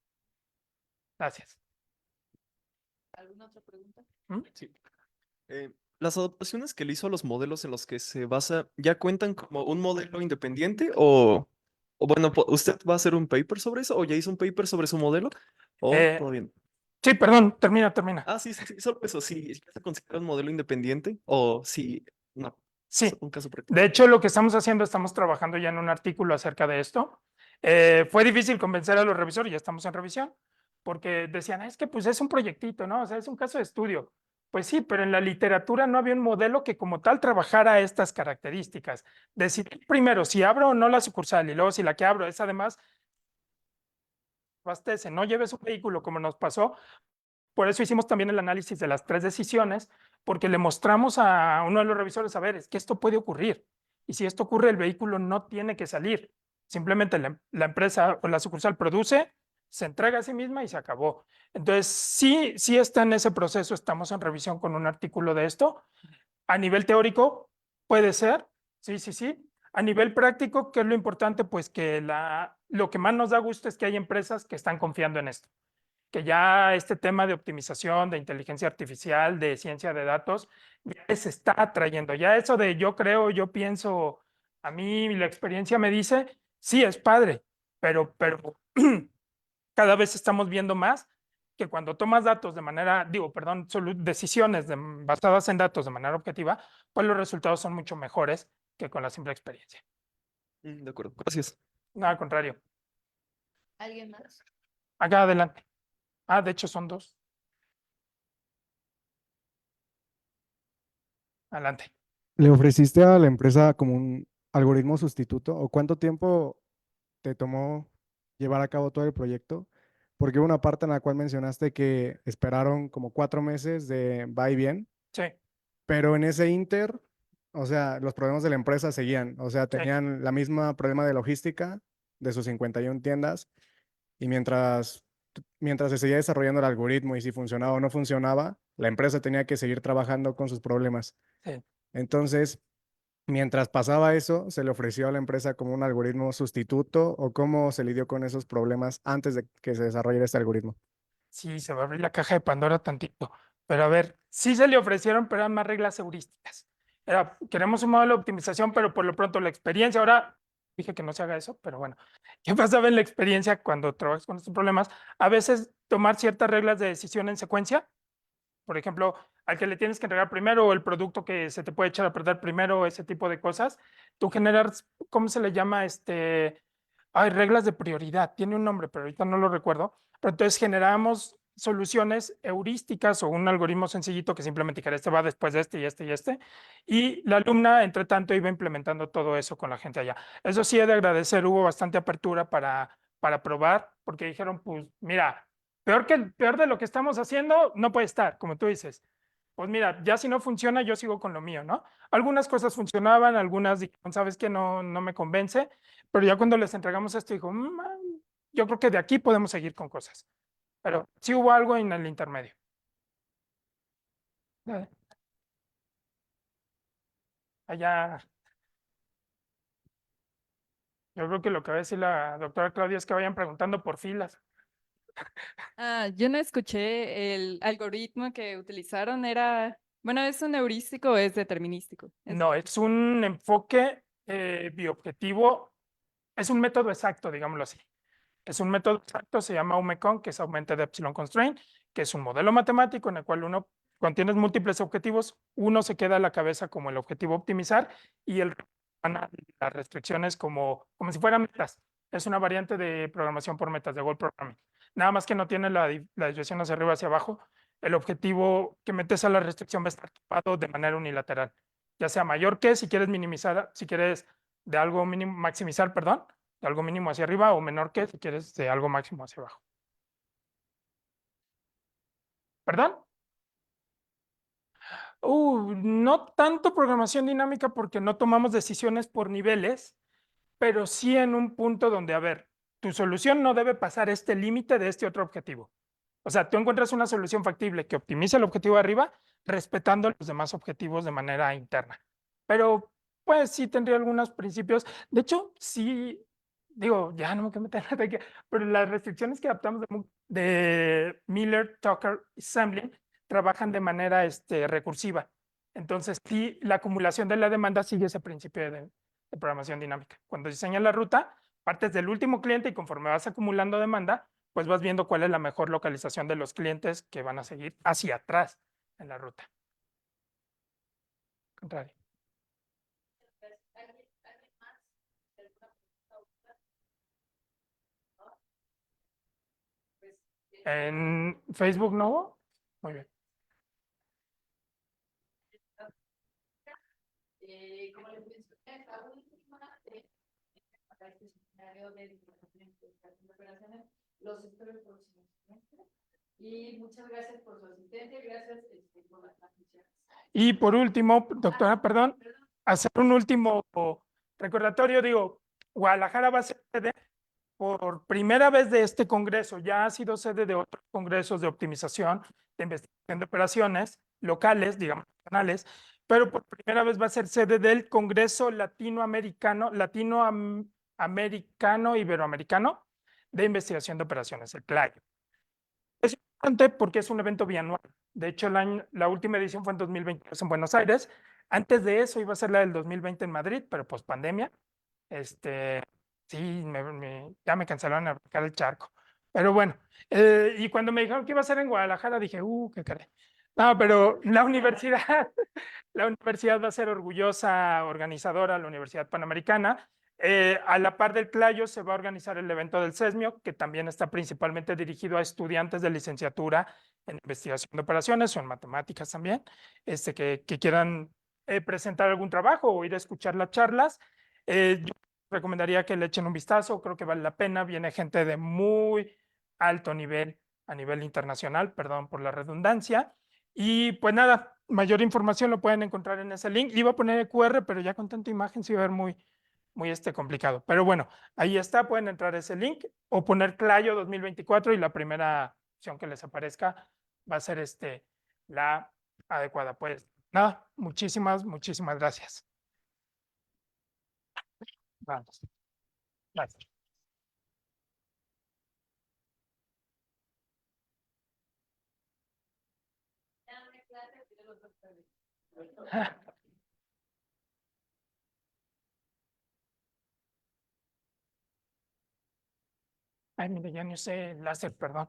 Gracias. ¿Alguna otra pregunta? ¿Mm? Sí. ¿Las adaptaciones que le hizo a los modelos en los que se basa ya cuentan como un modelo independiente o bueno, usted va a hacer un paper sobre eso o ya hizo un paper sobre su modelo o Eh, todo bien? Sí, perdón, termina. Sí, solo eso, sí, ¿ya se considera un modelo independiente o sí, no, Sí, un caso práctico? de hecho lo que estamos haciendo, estamos trabajando ya en un artículo acerca de esto. Fue difícil convencer a los revisores, ya estamos en revisión, porque decían, es que pues es un proyectito, ¿no? O sea, es un caso de estudio. Pues sí, pero en la literatura no había un modelo que como tal trabajara estas características. Decidir primero si abro o no la sucursal y luego si la que abro es además abastece, no lleves un vehículo como nos pasó. Por eso hicimos también el análisis de las 3 decisiones, porque le mostramos a uno de los revisores, a ver, es que esto puede ocurrir. Y si esto ocurre, el vehículo no tiene que salir. Simplemente la empresa o la sucursal produce, se entrega a sí misma y se acabó. Entonces, sí está en ese proceso, estamos en revisión con un artículo de esto. A nivel teórico, puede ser, sí. A nivel práctico, ¿qué es lo importante? Pues que lo que más nos da gusto es que hay empresas que están confiando en esto, que ya este tema de optimización, de inteligencia artificial, de ciencia de datos, ya se está atrayendo. Ya eso de yo creo, yo pienso, a mí la experiencia me dice, sí, es padre, pero cada vez estamos viendo más que cuando tomas datos de manera, decisiones basadas en datos de manera objetiva, pues los resultados son mucho mejores que con la simple experiencia. De acuerdo, gracias. No, al contrario. ¿Alguien más? Acá adelante. Ah, de hecho son dos. Adelante. ¿Le ofreciste a la empresa como un algoritmo sustituto o cuánto tiempo te tomó llevar a cabo todo el proyecto? Porque hubo una parte en la cual mencionaste que esperaron como 4 meses de va y bien, Sí, pero en ese inter, o sea, los problemas de la empresa seguían, o sea, sí. tenían la misma problema de logística de sus 51 tiendas y mientras se seguía desarrollando el algoritmo y si funcionaba o no funcionaba, la empresa tenía que seguir trabajando con sus problemas. Sí. Entonces, mientras pasaba eso, ¿se le ofreció a la empresa como un algoritmo sustituto o cómo se lidió con esos problemas antes de que se desarrollara este algoritmo? Sí, se va a abrir la caja de Pandora tantito. Pero a ver, sí se le ofrecieron, pero eran más reglas heurísticas. Era, queremos un modelo de optimización, pero por lo pronto la experiencia, ahora dije que no se haga eso, pero bueno, ¿qué pasaba en la experiencia cuando trabajas con estos problemas? A veces tomar ciertas reglas de decisión en secuencia, por ejemplo, al que le tienes que entregar primero o el producto que se te puede echar a perder primero, ese tipo de cosas, tú generas, ¿cómo se le llama? Hay reglas de prioridad, tiene un nombre, pero ahorita no lo recuerdo. Pero entonces generamos soluciones heurísticas o un algoritmo sencillito que simplemente dijera, este va después de este y este y este. Y la alumna, entre tanto, iba implementando todo eso con la gente allá. Eso sí he de agradecer, hubo bastante apertura para probar, porque dijeron, pues mira, peor de lo que estamos haciendo no puede estar, como tú dices. Pues mira, ya si no funciona, yo sigo con lo mío, ¿no? Algunas cosas funcionaban, algunas dijeron, sabes que no me convence, pero ya cuando les entregamos esto, dijo, yo creo que de aquí podemos seguir con cosas. Pero sí hubo algo en el intermedio. Dale. Allá, yo creo que lo que va a decir la doctora Claudia es que vayan preguntando por filas. Yo no escuché el algoritmo que utilizaron, era, bueno, ¿es un heurístico o es determinístico? No, es un enfoque bioobjetivo, es un método exacto, digámoslo así. Es un método exacto, se llama UMECON, que es Augmented Epsilon Constraint, que es un modelo matemático en el cual cuando tienes múltiples objetivos, uno se queda a la cabeza como el objetivo optimizar y las restricciones como si fueran metas. Es una variante de programación por metas, de goal programming. Nada más que no tiene la desviación hacia arriba, hacia abajo. El objetivo que metes a la restricción va a estar tapado de manera unilateral, ya sea mayor que, si quieres minimizar, si quieres de algo mínimo, maximizar, perdón, de algo mínimo hacia arriba o menor que, si quieres, de algo máximo hacia abajo. ¿Perdón? No tanto programación dinámica porque no tomamos decisiones por niveles, pero sí en un punto donde, a ver, tu solución no debe pasar este límite de este otro objetivo. O sea, tú encuentras una solución factible que optimice el objetivo de arriba, respetando los demás objetivos de manera interna. Pero, pues sí tendría algunos principios. De hecho, sí, digo, ya no me quiero meter en la pero las restricciones que adaptamos de Miller, Tucker y Samlin trabajan de manera recursiva. Entonces, sí, la acumulación de la demanda sigue ese principio de programación dinámica. Cuando diseñas la ruta, partes del último cliente y conforme vas acumulando demanda, pues vas viendo cuál es la mejor localización de los clientes que van a seguir hacia atrás en la ruta. Contrario. En Facebook no hubo. Muy bien. Como les mencioné, la última para este seminario de operaciones, los espero el próximo semestre. Y muchas gracias por su asistencia, gracias por las transmisiones. Y por último, doctora, perdón, hacer un último recordatorio, digo, Guadalajara va a ser sede por primera vez de este congreso, ya ha sido sede de otros congresos de optimización, de investigación de operaciones locales, digamos, nacionales, pero por primera vez va a ser sede del Congreso Latinoamericano Iberoamericano de Investigación de Operaciones, el CLAI. Es importante porque es un evento bianual. De hecho, la última edición fue en 2022 en Buenos Aires. Antes de eso iba a ser la del 2020 en Madrid, pero post pandemia. Sí, ya me cancelaron a brincar el charco. Pero bueno, y cuando me dijeron que iba a ser en Guadalajara, dije, qué caray. No, pero la universidad va a ser orgullosa organizadora, la Universidad Panamericana. A la par del Clayo se va a organizar el evento del CESMIO, que también está principalmente dirigido a estudiantes de licenciatura en investigación de operaciones o en matemáticas también, que quieran presentar algún trabajo o ir a escuchar las charlas. Yo recomendaría que le echen un vistazo, creo que vale la pena. Viene gente de muy alto nivel, a nivel internacional, perdón por la redundancia. Y pues nada, mayor información lo pueden encontrar en ese link. Iba a poner el QR, pero ya con tanta imagen se iba a ver muy complicado. Pero bueno, ahí está, pueden entrar a ese link o poner Clayo 2024 y la primera opción que les aparezca va a ser la adecuada. Pues nada, muchísimas gracias. Vamos. Gracias. Ay, mire, ya no sé láser, perdón.